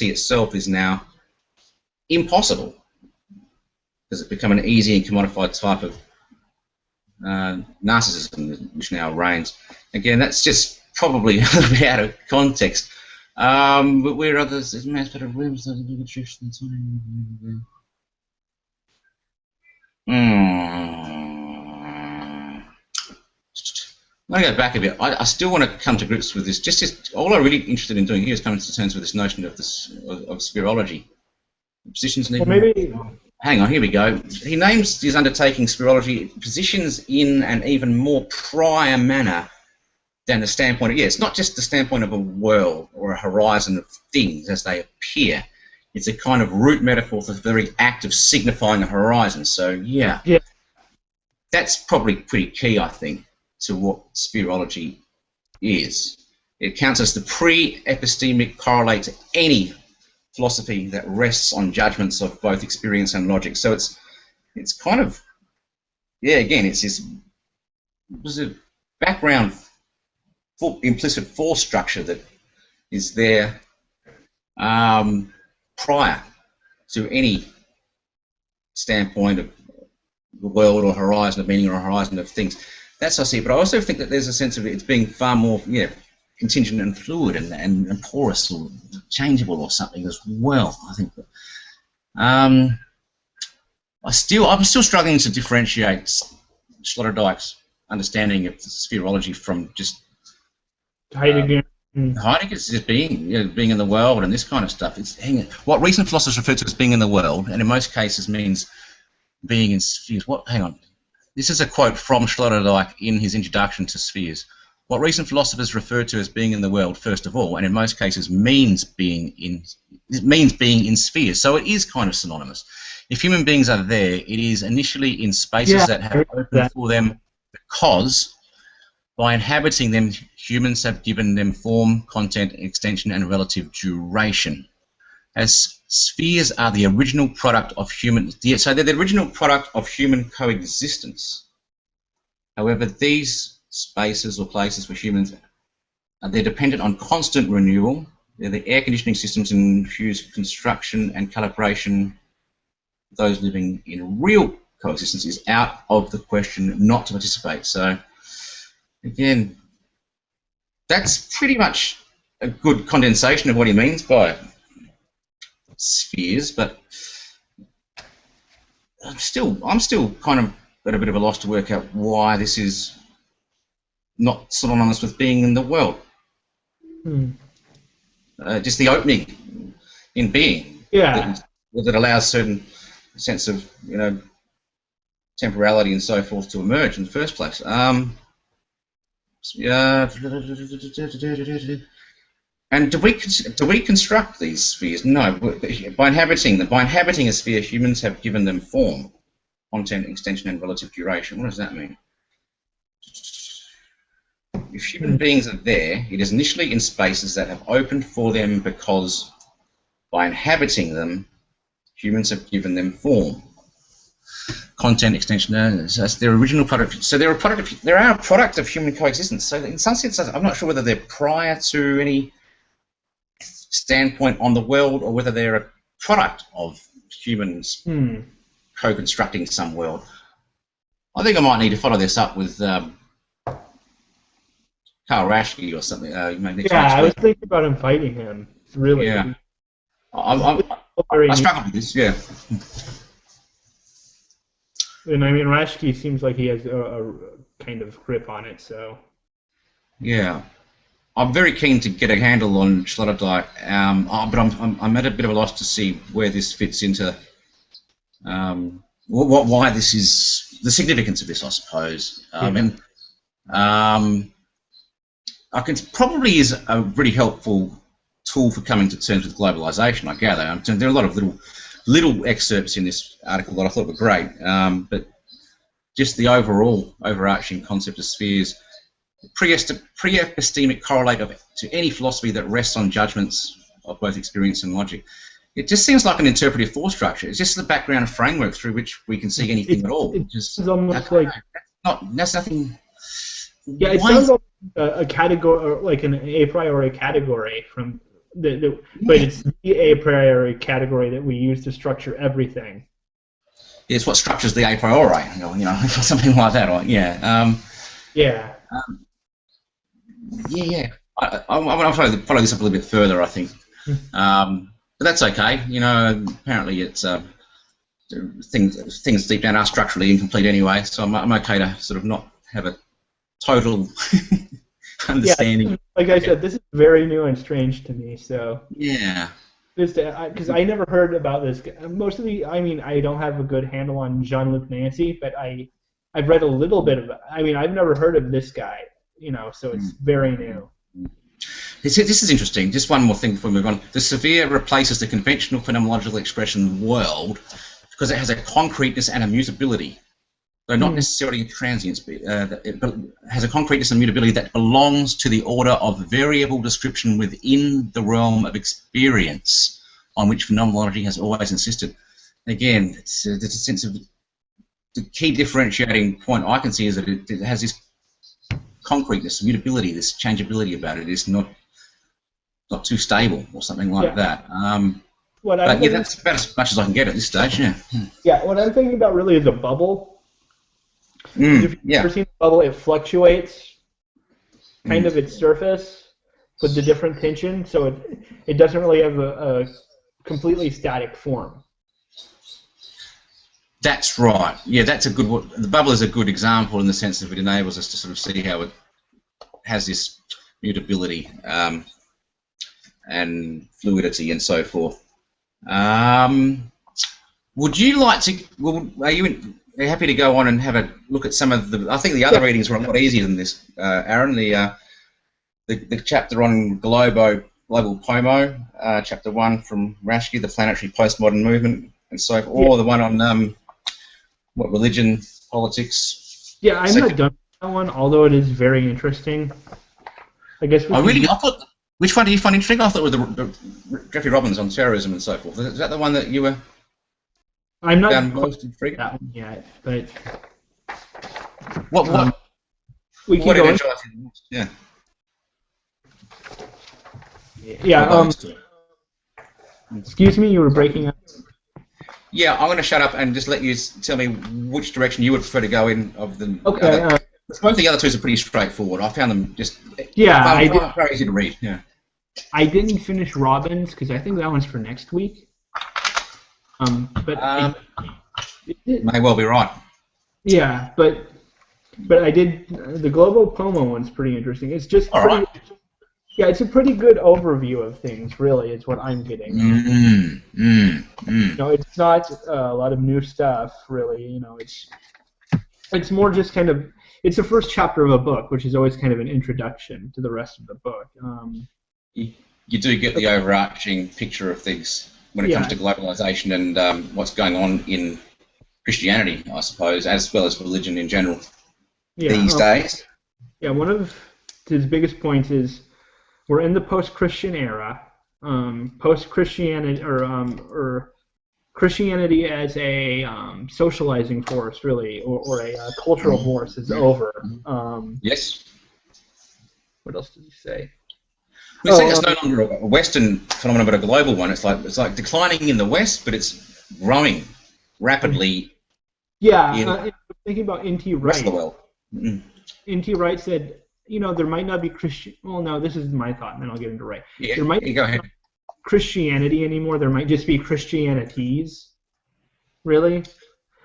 itself is now impossible because it's become an easy and commodified type of narcissism which now reigns. Again, that's just probably a little bit out of context. But where others is mass better rooms that the truth and time. Let me go back a bit. I still want to come to grips with this. Just all I'm really interested in doing here is coming to terms with this notion of spherology. Positions need. Well, maybe. Hang on, here we go. He names his undertaking spherology positions in an even more prior manner than the standpoint of, it's not just the standpoint of a world or a horizon of things as they appear. It's a kind of root metaphor for the very act of signifying a horizon. So, yeah. That's probably pretty key, I think, to what spherology is. It counts as the pre-epistemic correlate to any philosophy that rests on judgments of both experience and logic. So it's kind of, again, it's this background implicit force structure that is there prior to any standpoint of the world or horizon of meaning or horizon of things. That's how I see it. But I also think that there's a sense of it's being far more contingent and fluid and porous or changeable or something as well. I think that, I'm still struggling to differentiate Sloterdijk's understanding of spherology from just Heidegger. Heidegger's just being in the world and this kind of stuff. It's what recent philosophers refer to as being in the world, and in most cases means being in spheres. Hang on. this is a quote from Sloterdijk in his introduction to spheres. What recent philosophers refer to as being in the world, first of all, and in most cases means being in spheres. So it is kind of synonymous. If human beings are there, it is initially in spaces that have opened for them because by inhabiting them, humans have given them form, content, extension, and relative duration. As spheres are the original product of human, so they're the original product of human coexistence. However, these spaces or places for humans, they're dependent on constant renewal. They're the air conditioning systems and whose construction and calibration, those living in real coexistence, is out of the question not to participate. So, again, that's pretty much a good condensation of what he means by spheres, but I'm still kind of at a bit of a loss to work out why this is not synonymous with being in the world. Just the opening in being, that allows certain sense of temporality and so forth to emerge in the first place. And do we construct these spheres? No. By inhabiting a sphere, humans have given them form, content, extension, and relative duration. What does that mean? If human beings are there, it is initially in spaces that have opened for them because by inhabiting them, humans have given them form, content, extension. So that's their original product. So they're a product of human coexistence. So in some sense, I'm not sure whether they're prior to any standpoint on the world or whether they're a product of humans co-constructing some world. I think I might need to follow this up with Karl Raschke or something. I was thinking about inviting him. Really. Yeah. I struggle with this. Yeah. And I mean, Raschke seems like he has a kind of grip on it. So. Yeah. I'm very keen to get a handle on Sloterdijk, but I'm at a bit of a loss to see where this fits into why this is the significance of this, I suppose. I can probably is a really helpful tool for coming to terms with globalization, I gather. There are a lot of little excerpts in this article that I thought were great, but just the overarching concept of spheres, pre-epistemic correlate to any philosophy that rests on judgments of both experience and logic. It just seems like an interpretive force structure. It's just the background framework through which we can see anything at all. It's almost like that's nothing. Yeah, it sounds like a category, or like an a priori category from but it's the a priori category that we use to structure everything. It's what structures the a priori, something like that. Or, yeah. I'll follow this up a little bit further, I think. But that's okay. Apparently it's things deep down are structurally incomplete anyway, so I'm okay to sort of not have a total understanding. Yeah, like I said, this is very new and strange to me. So yeah, because I never heard about this. I don't have a good handle on Jean-Luc Nancy, but I've read a little bit of it. I've never heard of this guy. So it's very new. This is interesting. Just one more thing before we move on. The sphere replaces the conventional phenomenological expression world because it has a concreteness and a mutability. Though not necessarily transience, but it has a concreteness and mutability that belongs to the order of variable description within the realm of experience on which phenomenology has always insisted. Again, there's a sense of the key differentiating point I can see is that it has this concreteness, mutability, this changeability about it. It's not too stable or something like that. That's about as much as I can get at this stage. Yeah. Yeah. What I'm thinking about really is a bubble. If you've ever seen a bubble, it fluctuates kind of its surface with the different tension, so it doesn't really have a completely static form. That's right. Yeah, that's a good one. The bubble is a good example in the sense that it enables us to sort of see how it has this mutability and fluidity and so forth. Would you like to? Well, happy to go on and have a look at some of the. I think the other readings were a lot easier than this, Aaron. The chapter on global pomo, chapter 1 from Rashke, the planetary postmodern movement, and so forth, or the one on religion, politics. Yeah, I'm not done with that one, although it is very interesting. I guess. I thought. Which one do you find interesting? I thought it was the Jeffrey Robbins on terrorism and so forth. Is that the one that you were? I'm not found most intriguing? that one yet, but what we can what go. energized you the most? Yeah. Yeah. Excuse me, you were breaking up. Yeah, I'm going to shut up and just let you tell me which direction you would prefer to go in of the. Okay. Both of the other two are pretty straightforward. I found them just very easy to read. Yeah. I didn't finish Robbins because I think that one's for next week. It may well be right. Yeah, but I did the Global Pomo one's pretty interesting. It's just right. Yeah, it's a pretty good overview of things. Really, is what I'm getting. No, it's not a lot of new stuff. Really, it's more just kind of. It's the first chapter of a book, which is always kind of an introduction to the rest of the book. You do get the overarching picture of things when it comes to globalization and what's going on in Christianity, I suppose, as well as religion in general these days. Yeah, one of his biggest points is we're in the post-Christian era. Post-Christianity or Christianity as a socializing force, really, or a cultural force is over. Yes. What else did he say? He's saying it's no longer a Western phenomenon, but a global one. It's like declining in the West, but it's growing rapidly. Yeah, I'm thinking about N.T. Wright. Rest of the world. N.T. Wright said, there might not be Christian. Well, no, this is my thought, and then I'll get into Wright. Yeah, there might go ahead. Christianity anymore. There might just be Christianities, really,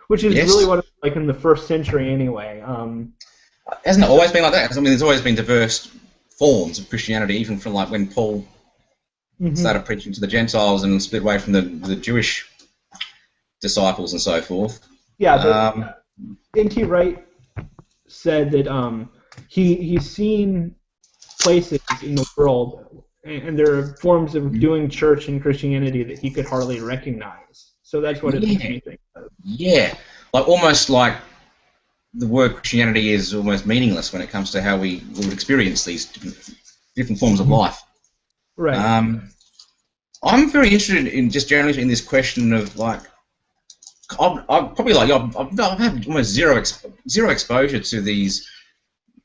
which is really what it's like in the first century anyway. Hasn't it always been like that? I mean, there's always been diverse forms of Christianity, even from like when Paul started preaching to the Gentiles and split away from the Jewish disciples and so forth. Yeah, N.T. Wright said that he's seen places in the world, and there are forms of doing church and Christianity that he could hardly recognize. So that's what it makes me think of. Yeah, almost like the word Christianity is almost meaningless when it comes to how we would experience these different forms of life. Right. I'm very interested in just generally in this question of like, I've had almost zero exposure to these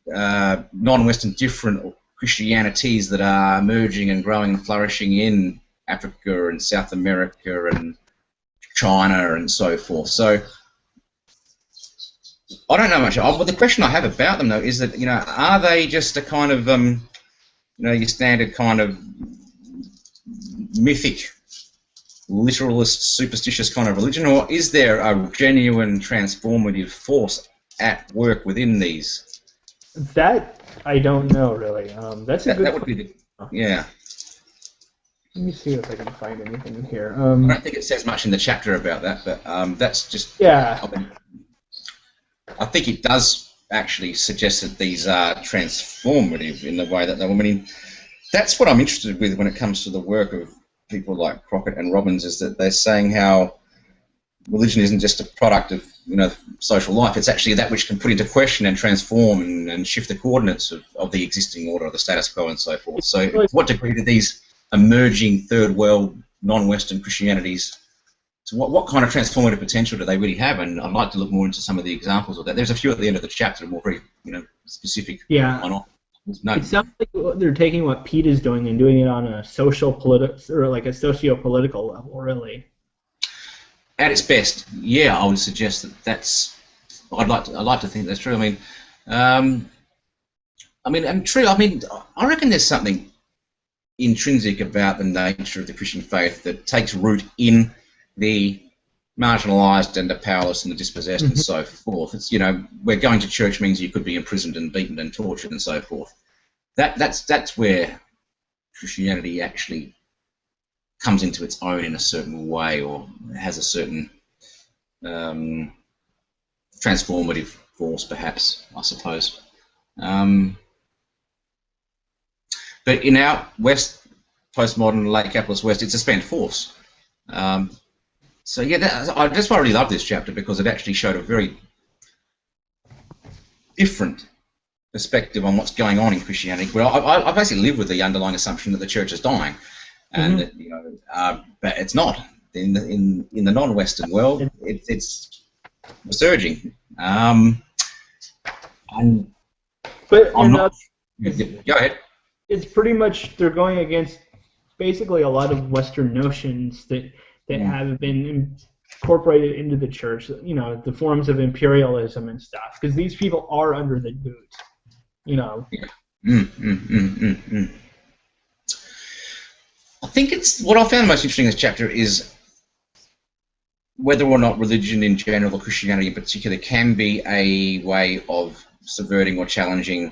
non-Western different Christianities that are emerging and growing and flourishing in Africa and South America and China and so forth. So I don't know much. But the question I have about them though is that are they just a kind of your standard kind of mythic, literalist, superstitious kind of religion, or is there a genuine transformative force at work within these? That I don't know really. That's a good. That would be yeah. Let me see if I can find anything in here. I don't think it says much in the chapter about that, but that's just I think it does actually suggest that these are transformative in the way that they. I mean, that's what I'm interested with when it comes to the work of people like Crockett and Robbins, is that they're saying how religion isn't just a product of social life. It's actually that which can put into question and transform and shift the coordinates of the existing order, of the status quo, and so forth. So, to what degree do these emerging third world non-Western Christianities? So, what kind of transformative potential do they really have? And I'd like to look more into some of the examples of that. There's a few at the end of the chapter, more very specific. Yeah. No. It sounds like they're taking what Pete is doing and doing it on a socio-political level, really. At its best, yeah, I would suggest that's. I'd like to think that's true. I reckon there's something intrinsic about the nature of the Christian faith that takes root in the marginalised and the powerless and the dispossessed and so forth. It's where going to church means you could be imprisoned and beaten and tortured and so forth. That's where Christianity actually comes into its own in a certain way, or has a certain transformative force, perhaps, I suppose. But in our West, postmodern, late capitalist West, it's a spent force. So yeah, that's why I really love this chapter, because it actually showed a very different perspective on what's going on in Christianity. Well, I basically live with the underlying assumption that the church is dying, and that, but it's not. In the non-Western world, it's resurging. And but I'm not. go ahead. It's pretty much, they're going against basically a lot of Western notions that have been incorporated into the church. The forms of imperialism and stuff, because these people are under the boot. I think it's what I found most interesting in this chapter is whether or not religion in general, or Christianity in particular, can be a way of subverting or challenging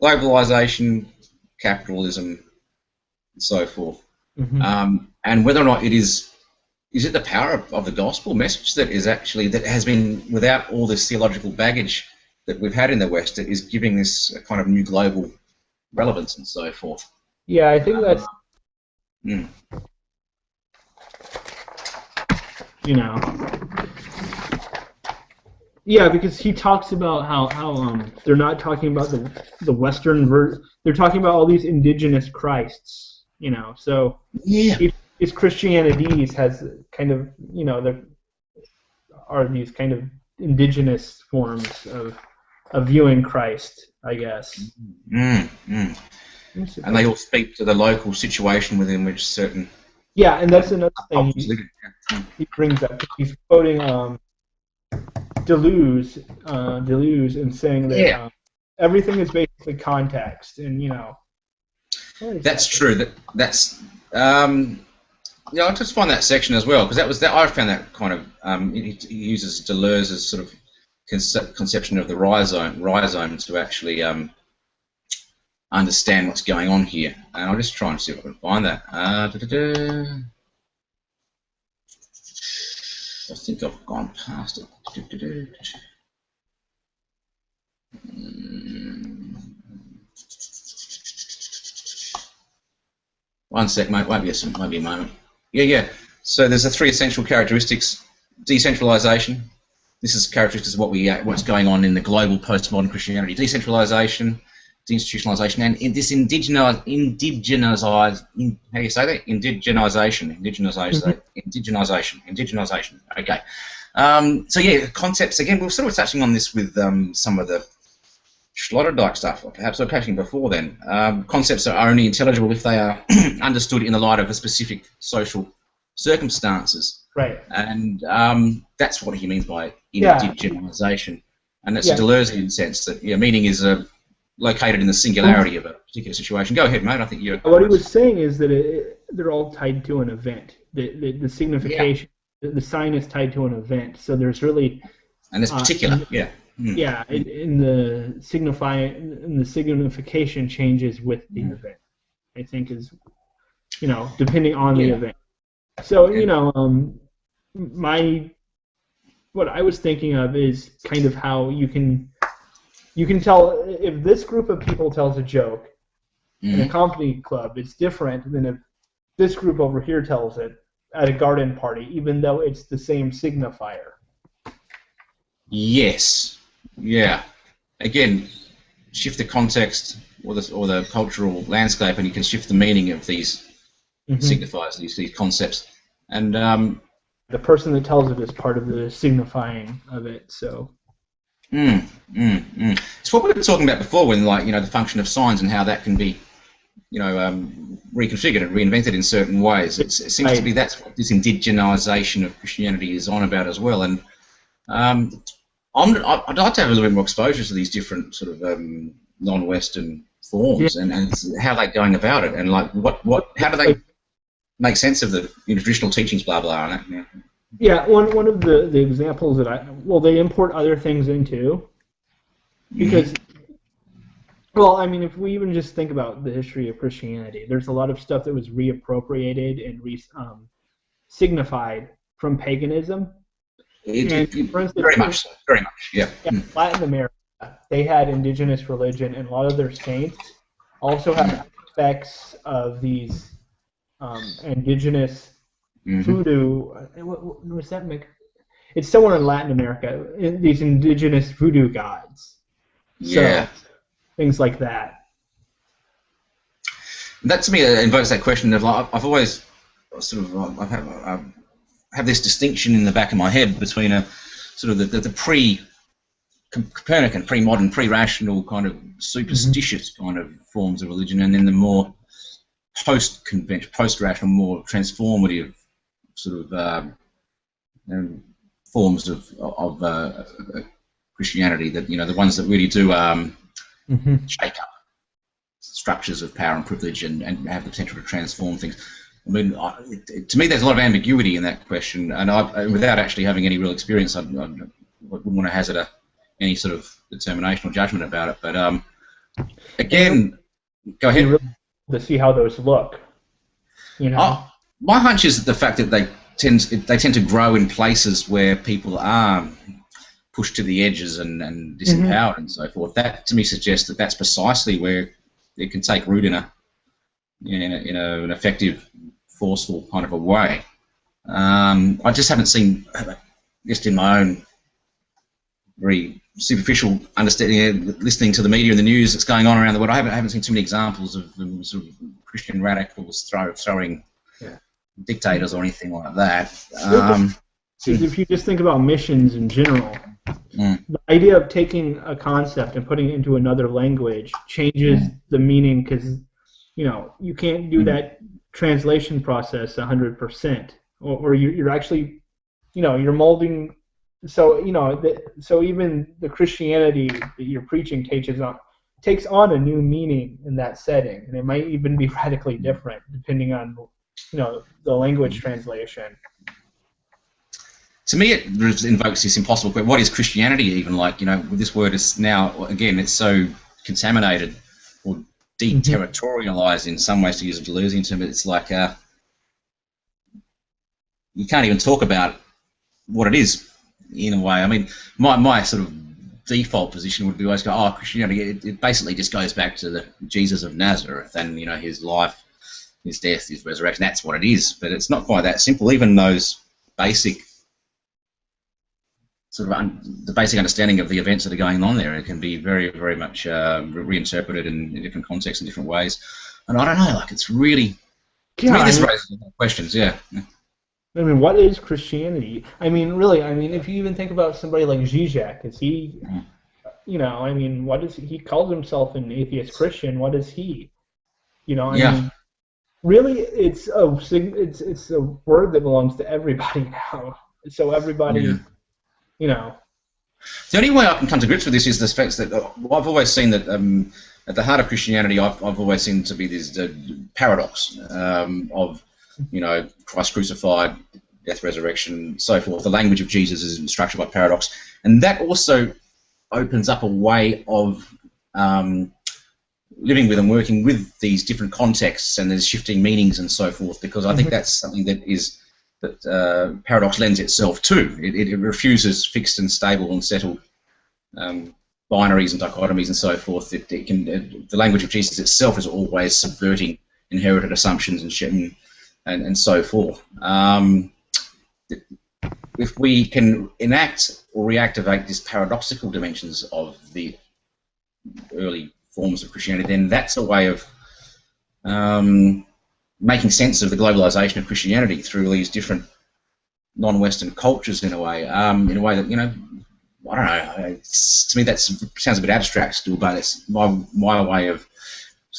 globalization, capitalism, and so forth. And whether or not it is it the power of the gospel message that has been, without all this theological baggage that we've had in the West, that is giving this a kind of new global relevance and so forth. Yeah, I think that's yeah, because he talks about how they're not talking about the Western they're talking about all these indigenous Christs, so his Christianity has kind of, there are these kind of indigenous forms of viewing Christ, I guess. And they all speak to the local situation within which certain... Yeah, and that's another thing he brings up. He's quoting Deleuze and saying that everything is basically context, and that's true. That's I just find that section as well, because I found that kind of he uses Deleuze's sort of conception of the rhizome to actually understand what's going on here, and I'll just try and see if I can find that. I think I've gone past it. One sec, mate. Won't be a moment. Yeah. So there's the three essential characteristics: decentralization. This is characteristics of what's going on in the global postmodern Christianity: decentralization, deinstitutionalization, and in this indigenization. Okay. So yeah, concepts again. We were sort of touching on this with some of the Sloterdijk stuff, or perhaps we're catching before then. Concepts are only intelligible if they are understood in the light of a specific social circumstances. Right. And that's what he means by indigenization. And that's a Deleuzean sense that meaning is located in the singularity of a particular situation. Go ahead, mate. I think you're... What he was saying is that they're all tied to an event. The signification, the sign is tied to an event. So there's really... And it's particular, Yeah, in the signification changes with the event, I think is, depending on the event. So, what I was thinking of is kind of how you can tell if this group of people tells a joke in a comedy club, it's different than if this group over here tells it at a garden party, even though it's the same signifier. Yes. Yeah. Again, shift the context or the cultural landscape, and you can shift the meaning of these signifiers, these concepts. And the person that tells it is part of the signifying of it. So. It's what we were talking about before, when the function of signs and how that can be, reconfigured and reinvented in certain ways. It seems to be that's what this indigenization of Christianity is on about as well. And I'd like to have a little bit more exposure to these different sort of non-Western forms and how they're going about it, and how do they make sense of the traditional teachings, blah blah. And that. Yeah, one of the examples that they import other things into, because if we even just think about the history of Christianity, there's a lot of stuff that was reappropriated and signified from paganism. For instance, very much so, very much, yeah. Latin America, they had indigenous religion, and a lot of their saints also have aspects of these indigenous voodoo. What was that? It's somewhere in Latin America. These indigenous voodoo gods. Yeah. So, things like that. That to me invokes that question of like I've always sort of I have this distinction in the back of my head between a sort of the pre-Copernican, pre-modern, pre-rational kind of superstitious kind of forms of religion, and then the more post-conventional, post-rational, more transformative sort of forms of Christianity. That the ones that really do shake up structures of power and privilege and have the potential to transform things. I mean, to me, there's a lot of ambiguity in that question, and without actually having any real experience, I wouldn't want to hazard any sort of determination or judgment about it. But again, go ahead. To see how those look, my hunch is the fact that they tend to grow in places where people are pushed to the edges and disempowered and so forth. That to me suggests that that's precisely where it can take root in an effective, forceful kind of a way. I just haven't seen, just in my own very superficial understanding, listening to the media and the news that's going on around the world, I haven't seen too many examples of sort of Christian radicals throwing dictators or anything like that. If you just think about missions in general, the idea of taking a concept and putting it into another language changes the meaning, because you can't do that translation process 100%, or you're actually you're molding. So so even the Christianity that you're preaching takes on a new meaning in that setting, and it might even be radically different depending on the language translation. To me, it invokes this impossible question: what is Christianity even? Like, this word is now, again, it's so contaminated or deterritorialized in some ways, to use a Deleuzian term. It's like you can't even talk about what it is in a way. I mean, my sort of default position would be always go, Christianity, it basically just goes back to the Jesus of Nazareth and, his life, his death, his resurrection. That's what it is. But it's not quite that simple. Even those basic sort of the basic understanding of the events that are going on there, it can be very, very much reinterpreted in different contexts in different ways. And I don't know, like, it's really, to me, this raises questions, yeah. I mean, what is Christianity? I mean, really, if you even think about somebody like Zizek, is he, what is he calls himself an atheist Christian? What is he? I mean, really, it's a word that belongs to everybody now. So everybody, The only way I can come to grips with this is the fact that I've always seen that at the heart of Christianity, I've always seen to be this paradox of, Christ crucified, death, resurrection, so forth. The language of Jesus is structured by paradox, and that also opens up a way of living with and working with these different contexts, and there's shifting meanings and so forth. Because I think that's something that paradox lends itself to. It refuses fixed and stable and settled binaries and dichotomies and so forth. The language of Jesus itself is always subverting inherited assumptions and so forth. If we can enact or reactivate these paradoxical dimensions of the early forms of Christianity, then that's a way of making sense of the globalization of Christianity through these different non-Western cultures in a way that, I don't know, to me that sounds a bit abstract still, but it's my way of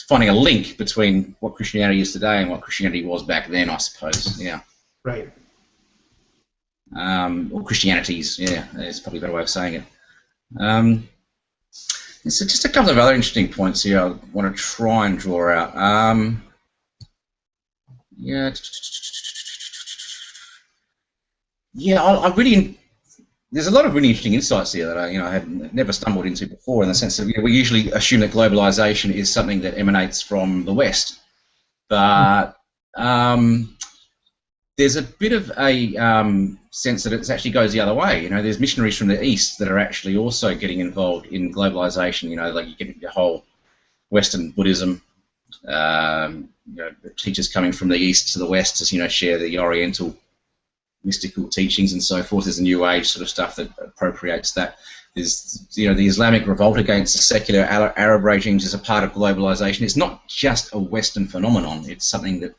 finding a link between what Christianity is today and what Christianity was back then, I suppose. Yeah. Right. Or Christianities. Yeah, that's probably a better way of saying it. So just a couple of other interesting points here I want to try and draw out. I really. There's a lot of really interesting insights here that I had never stumbled into before, in the sense that we usually assume that globalization is something that emanates from the West, but there's a bit of a sense that it actually goes the other way. You know, there's missionaries from the East that are actually also getting involved in globalization. You know, like you get the whole Western Buddhism, you know, teachers coming from the East to the West to, you know, share the Oriental mystical teachings and so forth. There's a New Age sort of stuff that appropriates that. There's, you know, the Islamic revolt against the secular Arab regimes is a part of globalization. It's not just a Western phenomenon. It's something that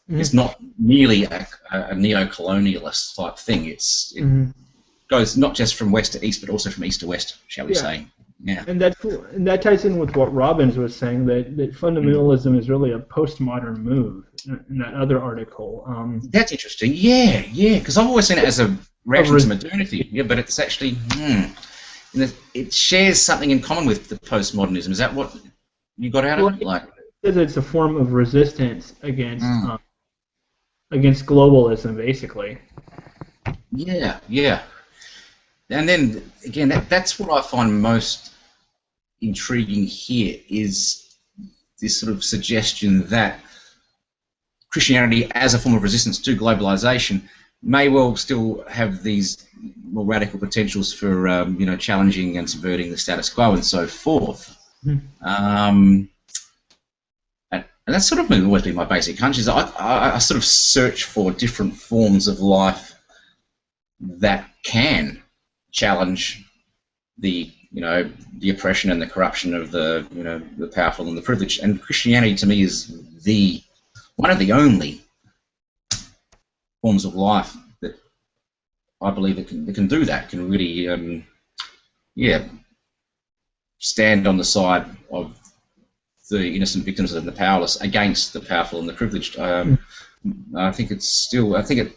it's not merely a neo-colonialist type thing. It goes not just from West to East, but also from East to West, shall we say. Yeah. And that ties in with what Robbins was saying, that fundamentalism is really a postmodern move in that other article. That's interesting. Yeah, because I've always seen it as a reaction to modernity. Yeah, but it's actually, it shares something in common with the postmodernism. Is that what you got out of it? Like, it's a form of resistance against against globalism, basically. Yeah. And then again, that's what I find most intriguing here, is this sort of suggestion that Christianity, as a form of resistance to globalization, may well still have these more radical potentials for you know, challenging and subverting the status quo and so forth. And that's sort of always been my basic hunch. Is I sort of search for different forms of life that can challenge the, you know, the oppression and the corruption of the, you know, the powerful and the privileged. And Christianity, to me, is one of the only forms of life that I believe that can do that. Can really, stand on the side of the innocent victims and the powerless against the powerful and the privileged. I think it's still. I think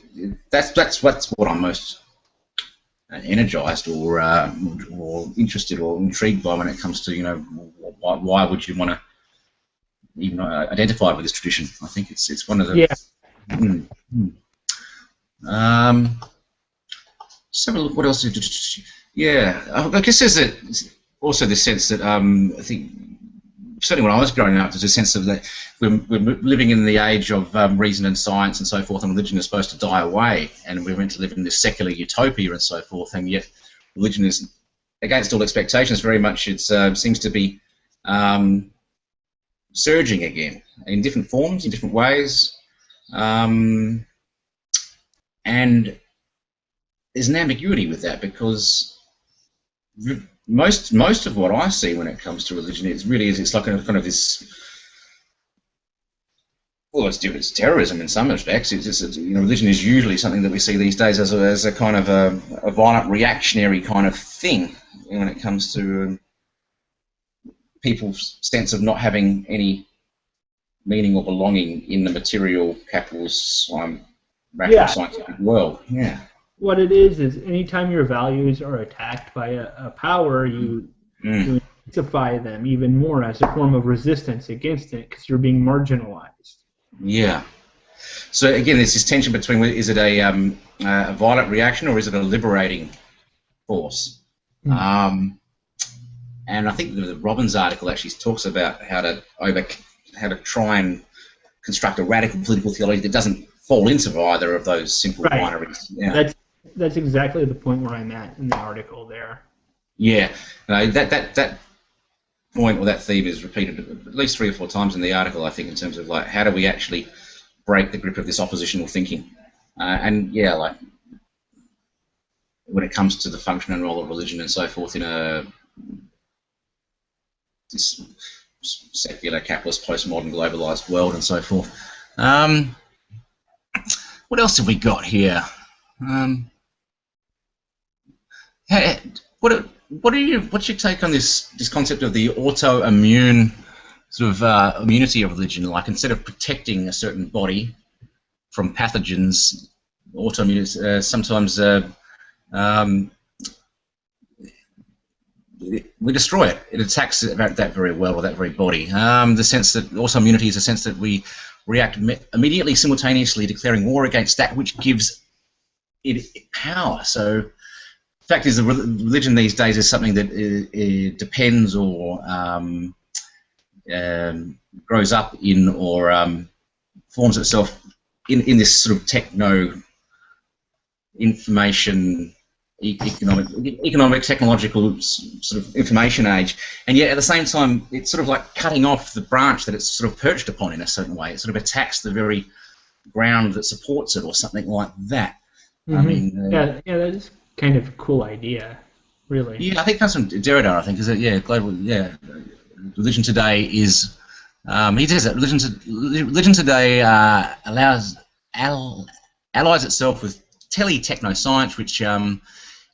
that's what I'm most energized or interested or intrigued by when it comes to, you know, why would you want to even identify with this tradition? I think it's one of the. So what else? I guess there's also the sense that I think. Certainly when I was growing up, there's a sense of that we're living in the age of reason and science and so forth, and religion is supposed to die away, and we're meant to live in this secular utopia and so forth, and yet religion is, against all expectations, very much, it seems to be surging again in different forms, in different ways, and there's an ambiguity with that, because most of what I see when it comes to religion it's like a kind of this. Well, it's terrorism in some respects. It's you know, religion is usually something that we see these days as a kind of a violent reactionary kind of thing when it comes to people's sense of not having any meaning or belonging in the material capitalist rational scientific world. Yeah. What it is anytime your values are attacked by a power, you intensify them even more as a form of resistance against it, because you're being marginalized. Yeah. So again, there's this tension between, is it a violent reaction or is it a liberating force? And I think the Robbins article actually talks about how to try and construct a radical political theology that doesn't fall into either of those simple binaries. Yeah. That's exactly the point where I'm at in the article there. Yeah, that point or that theme is repeated at least 3 or 4 times in the article, I think, in terms of like how do we actually break the grip of this oppositional thinking, and yeah, like when it comes to the function and role of religion and so forth in this secular, capitalist, postmodern, globalized world and so forth. What else have we got here? What's your take on this concept of the autoimmune sort of immunity of religion? Like, instead of protecting a certain body from pathogens, autoimmune sometimes we destroy it. It attacks that very well, or that very body. The sense that autoimmunity is a sense that we react immediately, simultaneously, declaring war against that which gives it power. So the fact is, the religion these days is something that it depends or grows up in or forms itself in this sort of techno information, economic, technological sort of information age, and yet at the same time it's sort of like cutting off the branch that it's sort of perched upon in a certain way. It sort of attacks the very ground that supports it, or something like that. I mean, yeah, that is kind of a cool idea, really. yeah, I think that's from Derrida. I think is it? Yeah, global. Yeah, religion today is. He says that religion today allies itself with tele-techno-science, which it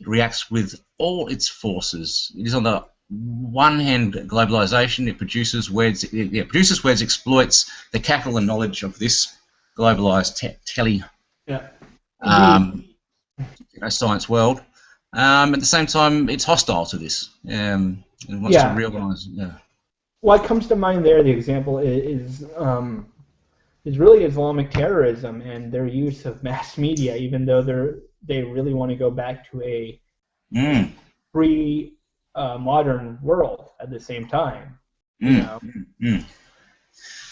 reacts with all its forces. It is on the one hand globalization. It produces words. Exploits the capital and knowledge of this globalized science world. At the same time, it's hostile to this. It wants to realise. Yeah. What comes to mind there? The example is really Islamic terrorism and their use of mass media, even though they really want to go back to a free, modern world at the same time.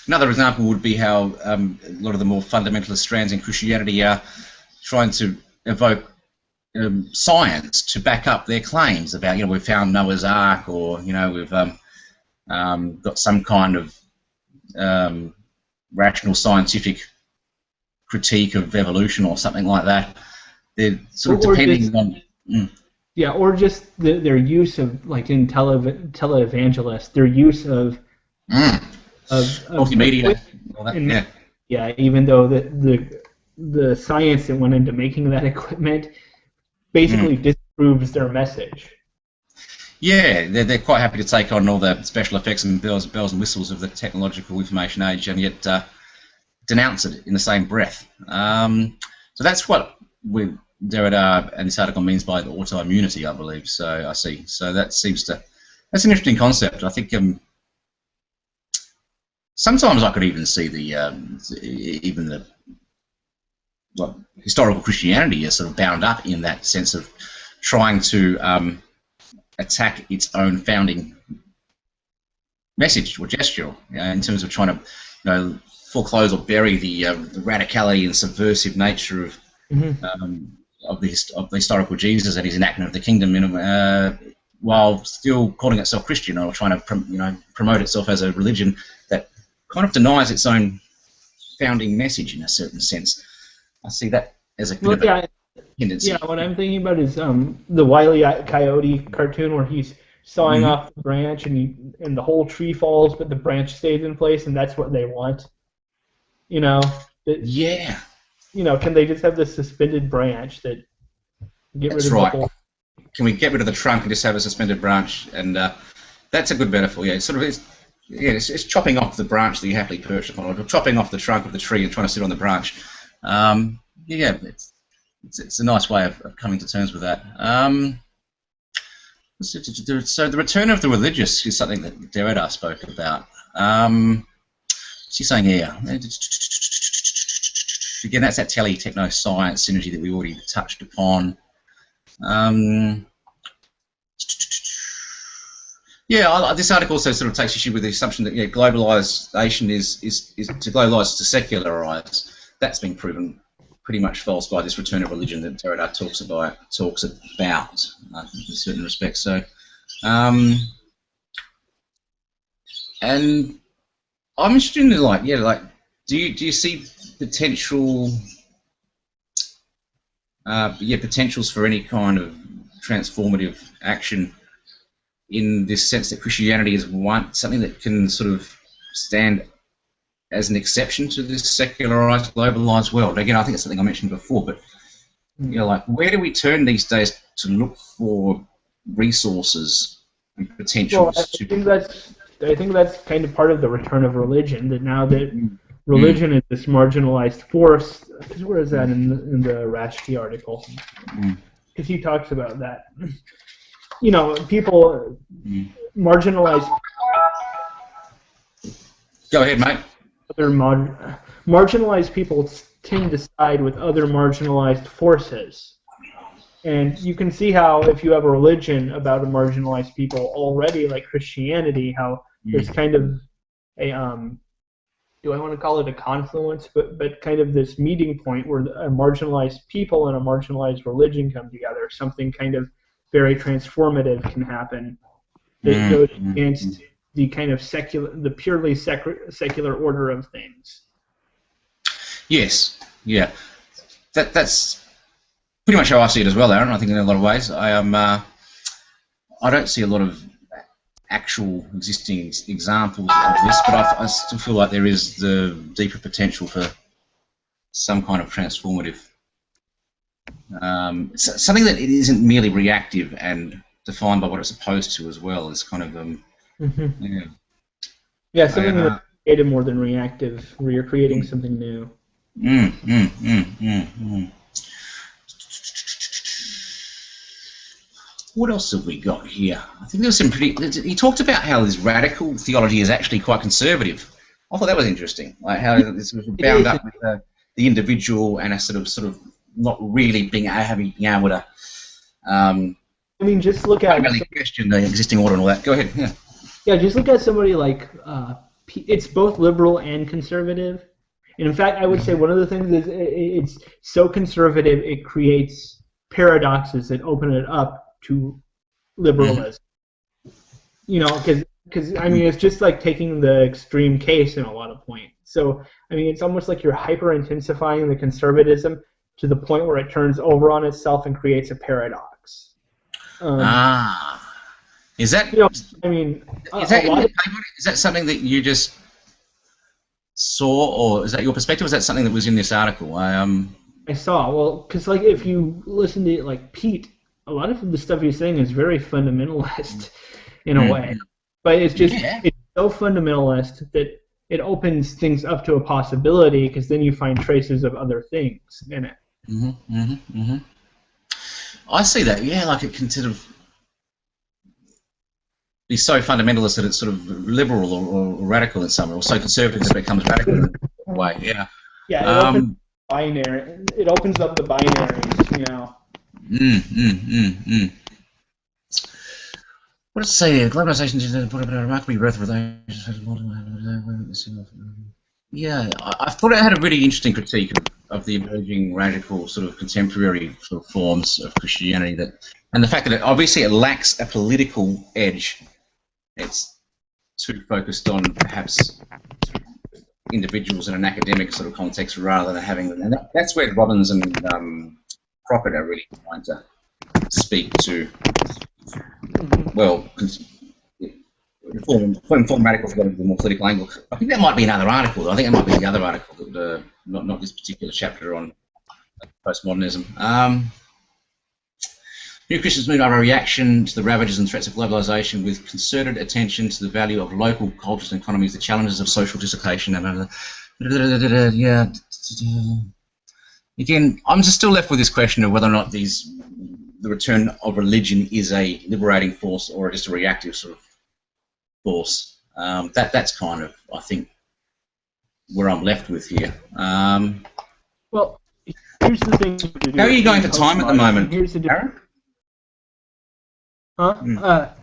Another example would be how a lot of the more fundamentalist strands in Christianity are trying to evoke science to back up their claims about, we've found Noah's Ark, or we've got some kind of rational scientific critique of evolution or something like that. They're sort of depending on. Yeah, or just their use of, like in televangelists, their use of multimedia. All that, yeah, even though the science that went into making that equipment basically disproves their message. Yeah, they're quite happy to take on all the special effects and bells and whistles of the technological information age, and yet denounce it in the same breath. So that's what Derrida and this article means by the autoimmunity, I believe. So I see. So that's an interesting concept. I think sometimes I could even see the historical Christianity is sort of bound up in that sense of trying to attack its own founding message or gesture, in terms of trying to, foreclose or bury the radicality and subversive nature of the historical Jesus and his enactment of the kingdom, while still calling itself Christian, or trying to promote itself as a religion that kind of denies its own founding message in a certain sense. I see that as a bit of a tendency. Yeah, what I'm thinking about is the Wile E. Coyote cartoon where he's sawing off the branch and the whole tree falls, but the branch stays in place, and that's what they want. Yeah. Can they just have the suspended branch that get rid of right. the whole? Can we get rid of the trunk and just have a suspended branch? And that's a good metaphor. Yeah, it's chopping off the branch that you happily perch upon, or chopping off the trunk of the tree and trying to sit on the branch. It's a nice way of coming to terms with that. So the return of the religious is something that Derrida spoke about. What's he saying here? Again, that's that tele-techno-science synergy that we already touched upon. This article also sort of takes issue with the assumption that globalization is to globalize to secularize. That's been proven pretty much false by this return of religion that Derrida talks about in certain respects. So, and I'm interested in do you see potentials for any kind of transformative action in this sense that Christianity is something that can sort of stand as an exception to this secularized, globalized world? Again, I think it's something I mentioned before, but where do we turn these days to look for resources and potentials? Well, I think that's kind of part of the return of religion. That now that religion is this marginalized force. Where is that in the Rashki article? Because he talks about that. People marginalized. Go ahead, mate. Other marginalized people tend to side with other marginalized forces. And you can see how if you have a religion about a marginalized people already, like Christianity, how there's kind of do I want to call it a confluence, but kind of this meeting point where a marginalized people and a marginalized religion come together. Something kind of very transformative can happen that goes against the kind of the purely secular order of things. Yes, yeah, that's pretty much how I see it as well, Aaron. I think in a lot of ways, I don't see a lot of actual existing examples of this, but I still feel like there is the deeper potential for some kind of transformative, something that it isn't merely reactive and defined by what it's opposed to as well. It's kind of something that's creative more than reactive, where you're creating something new. What else have we got here? I think there's some pretty. He talked about how this radical theology is actually quite conservative. I thought that was interesting, like how it's sort of bound up with the individual and a sort of not really being able to. I mean, just look at question the existing order and all that. Go ahead. Yeah. Yeah, just look at somebody like it's both liberal and conservative. And in fact, I would say one of the things is it's so conservative it creates paradoxes that open it up to liberalism. You know, because I mean, it's just like taking the extreme case in a lot of points. So I mean, it's almost like you're hyper intensifying the conservatism to the point where it turns over on itself and creates a paradox. Is that? You know, I mean, is that something that you just saw, or is that your perspective? Or is that something that was in this article? I saw. Well, because like if you listen to like Pete, a lot of the stuff he's saying is very fundamentalist in a way, but it's just it's so fundamentalist that it opens things up to a possibility, because then you find traces of other things in it. I see that. Yeah, like it can sort of be so fundamentalist that it's sort of liberal or radical in some way, or so conservative that it becomes radical in a way. Yeah. Yeah. It opens up the binaries, you know. What does it say here? Globalization is remarkably growth of Yeah, I thought it had a really interesting critique of the emerging radical sort of contemporary sort of forms of Christianity, and the fact that obviously it lacks a political edge. It's too focused on perhaps individuals in an academic sort of context rather than having them. And that's where Robbins and Prophet are really trying to speak to. Well, inform radicals got into a more political angle. I think that might be another article. I think it might be the other article, that, not this particular chapter on postmodernism. New Christians move are a reaction to the ravages and threats of globalization with concerted attention to the value of local cultures and economies, the challenges of social dislocation, and yeah. Again, I'm just still left with this question of whether or not the return of religion is a liberating force or just a reactive sort of force. That's kind of, I think, where I'm left with here. Well, here's the thing. How are you going for time at the moment, here's the Aaron?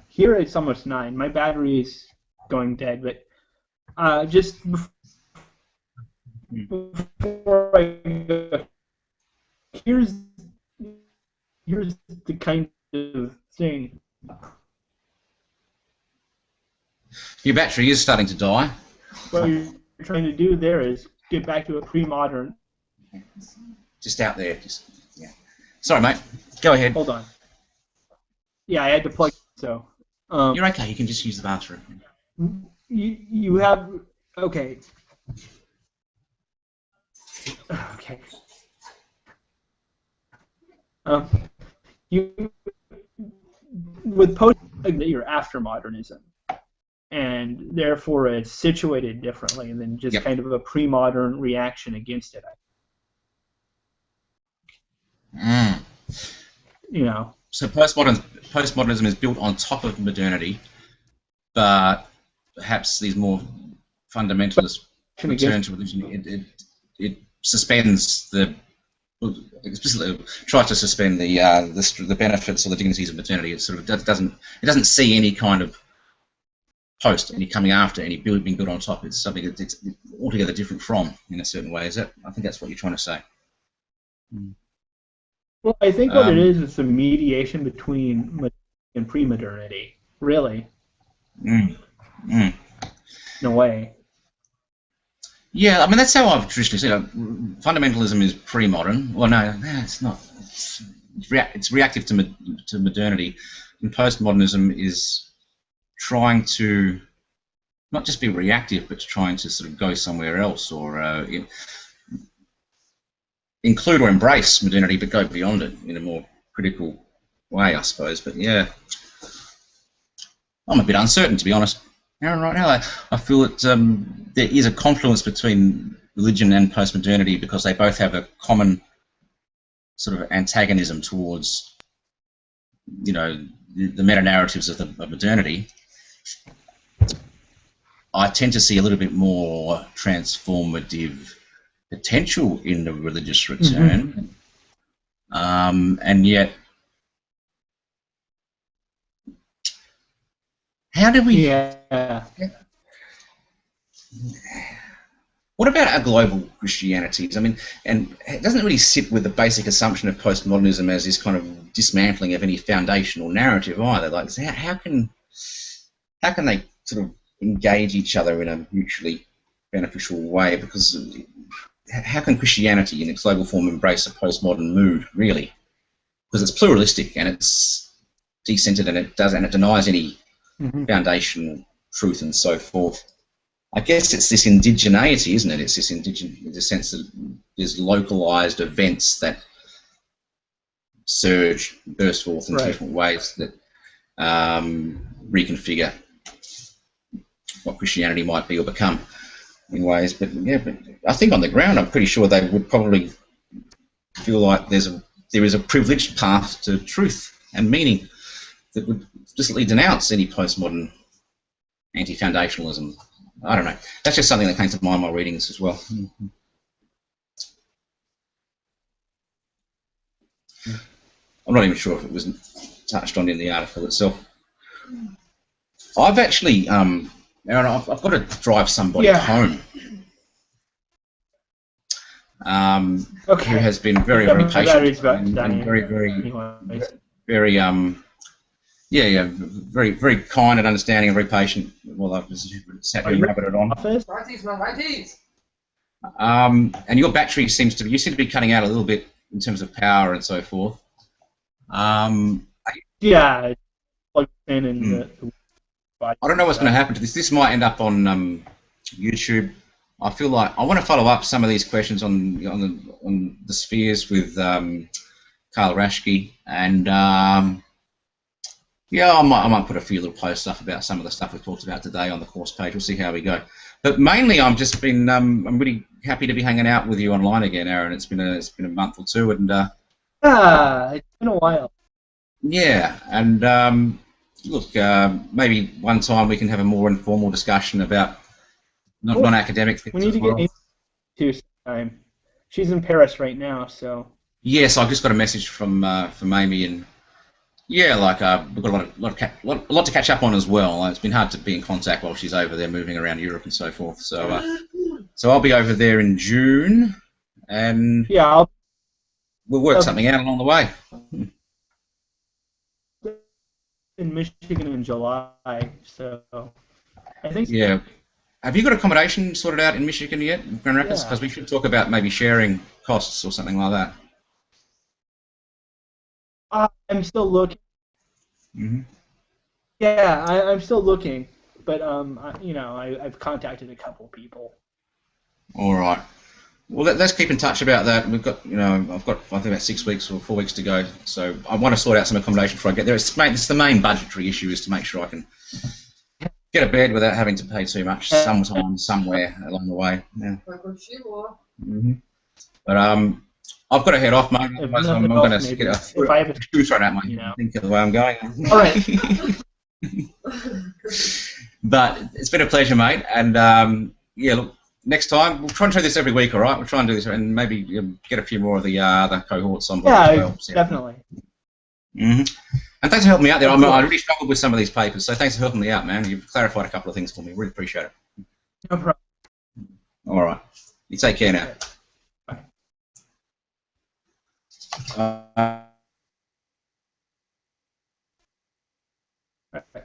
Here it's almost 9. My battery's going dead, but just before I go, here's the kind of thing. Your battery is starting to die. What you're trying to do there is get back to a pre-modern. Just out there, yeah. Sorry, mate. Go ahead. Hold on. Yeah, I had to plug. So. You're okay. You can just use the bathroom. You have okay. Okay. You with post you're after modernism, and therefore it's situated differently than just kind of a pre-modern reaction against it. You know. So postmodernism is built on top of modernity, but perhaps these more fundamentalist return to religion, it suspends explicitly tries to suspend the benefits or the dignities of modernity. It sort of doesn't see any kind of post, any coming after, any being built on top. It's something that it's altogether different from, in a certain way. Is that? I think that's what you're trying to say. Well, I think what it is a mediation between modernity and pre-modernity, really. In a way. Yeah, I mean that's how I've traditionally seen it. Fundamentalism is pre-modern. Well, no, it's not. It's reactive to modernity, and postmodernism is trying to not just be reactive, but trying to sort of go somewhere else, or include or embrace modernity, but go beyond it in a more critical way, I suppose. But yeah, I'm a bit uncertain, to be honest. Aaron, right now, I feel that there is a confluence between religion and postmodernity because they both have a common sort of antagonism towards, you know, the meta-narratives of modernity. I tend to see a little bit more transformative potential in the religious return, and yet, how do we? Yeah. What about our global Christianities? I mean, and it doesn't really sit with the basic assumption of postmodernism as this kind of dismantling of any foundational narrative either. Like, how can they sort of engage each other in a mutually beneficial way? Because how can Christianity in its global form embrace a postmodern mood, really? Because it's pluralistic and it's decentered and it denies any foundational truth and so forth. I guess it's this indigeneity, isn't it? It's this the sense that there's localized events that burst forth in different ways that reconfigure what Christianity might be or become in ways. But yeah, but I think on the ground, I'm pretty sure they would probably feel like there is a privileged path to truth and meaning that would explicitly denounce any postmodern anti-foundationalism. I don't know. That's just something that came to mind while reading this as well. I'm not even sure if it was touched on in the article itself. I've actually, Aaron, I've got to drive somebody home. Who has been very, very patient and very, very, very kind and understanding and very patient. Well, I've just sat here and rabbited on. And your battery you seem to be cutting out a little bit in terms of power and so forth. Yeah, plugged in and I don't know what's going to happen to this. This might end up on YouTube. I feel like I want to follow up some of these questions on the spheres with Karl Raschke, and yeah, I might put a few little posts up about some of the stuff we've talked about today on the course page. We'll see how we go. But mainly, I'm really happy to be hanging out with you online again, Aaron. It's been a month or two, and it's been a while. Yeah, and look, maybe one time we can have a more informal discussion about non-academic things. We need to get into sometime. She's in Paris right now, so. Yes, I've just got a message from Amy, and yeah, like we've got a lot to catch up on as well. It's been hard to be in contact while she's over there moving around Europe and so forth. So, so I'll be over there in June, and yeah, we'll work something out along the way. In Michigan in July, so I think. Yeah. Have you got accommodation sorted out in Michigan yet, Grand Rapids? Because we should talk about maybe sharing costs or something like that. I'm still looking. Yeah, I'm still looking, but I've contacted a couple people. All right. Well, let's keep in touch about that. We've got, I've got I think about 6 weeks or 4 weeks to go, so I want to sort out some accommodation before I get there. It's the main budgetary issue is to make sure I can get a bed without having to pay too much sometime, somewhere along the way. Yeah. But I've got to head off, mate. I'm going to get a shoe thrown at me. Think of the way I'm going. All right. But it's been a pleasure, mate. And yeah, look, next time we'll try and do this every week. All right, we'll try and do this, and maybe get a few more of the other cohorts on board as well. Definitely. And thanks for helping me out there. Of I course. really struggled with some of these papers, so thanks for helping me out, man. You've clarified a couple of things for me. Really appreciate it. No problem. All right. You take care now. Bye. Uh, Bye.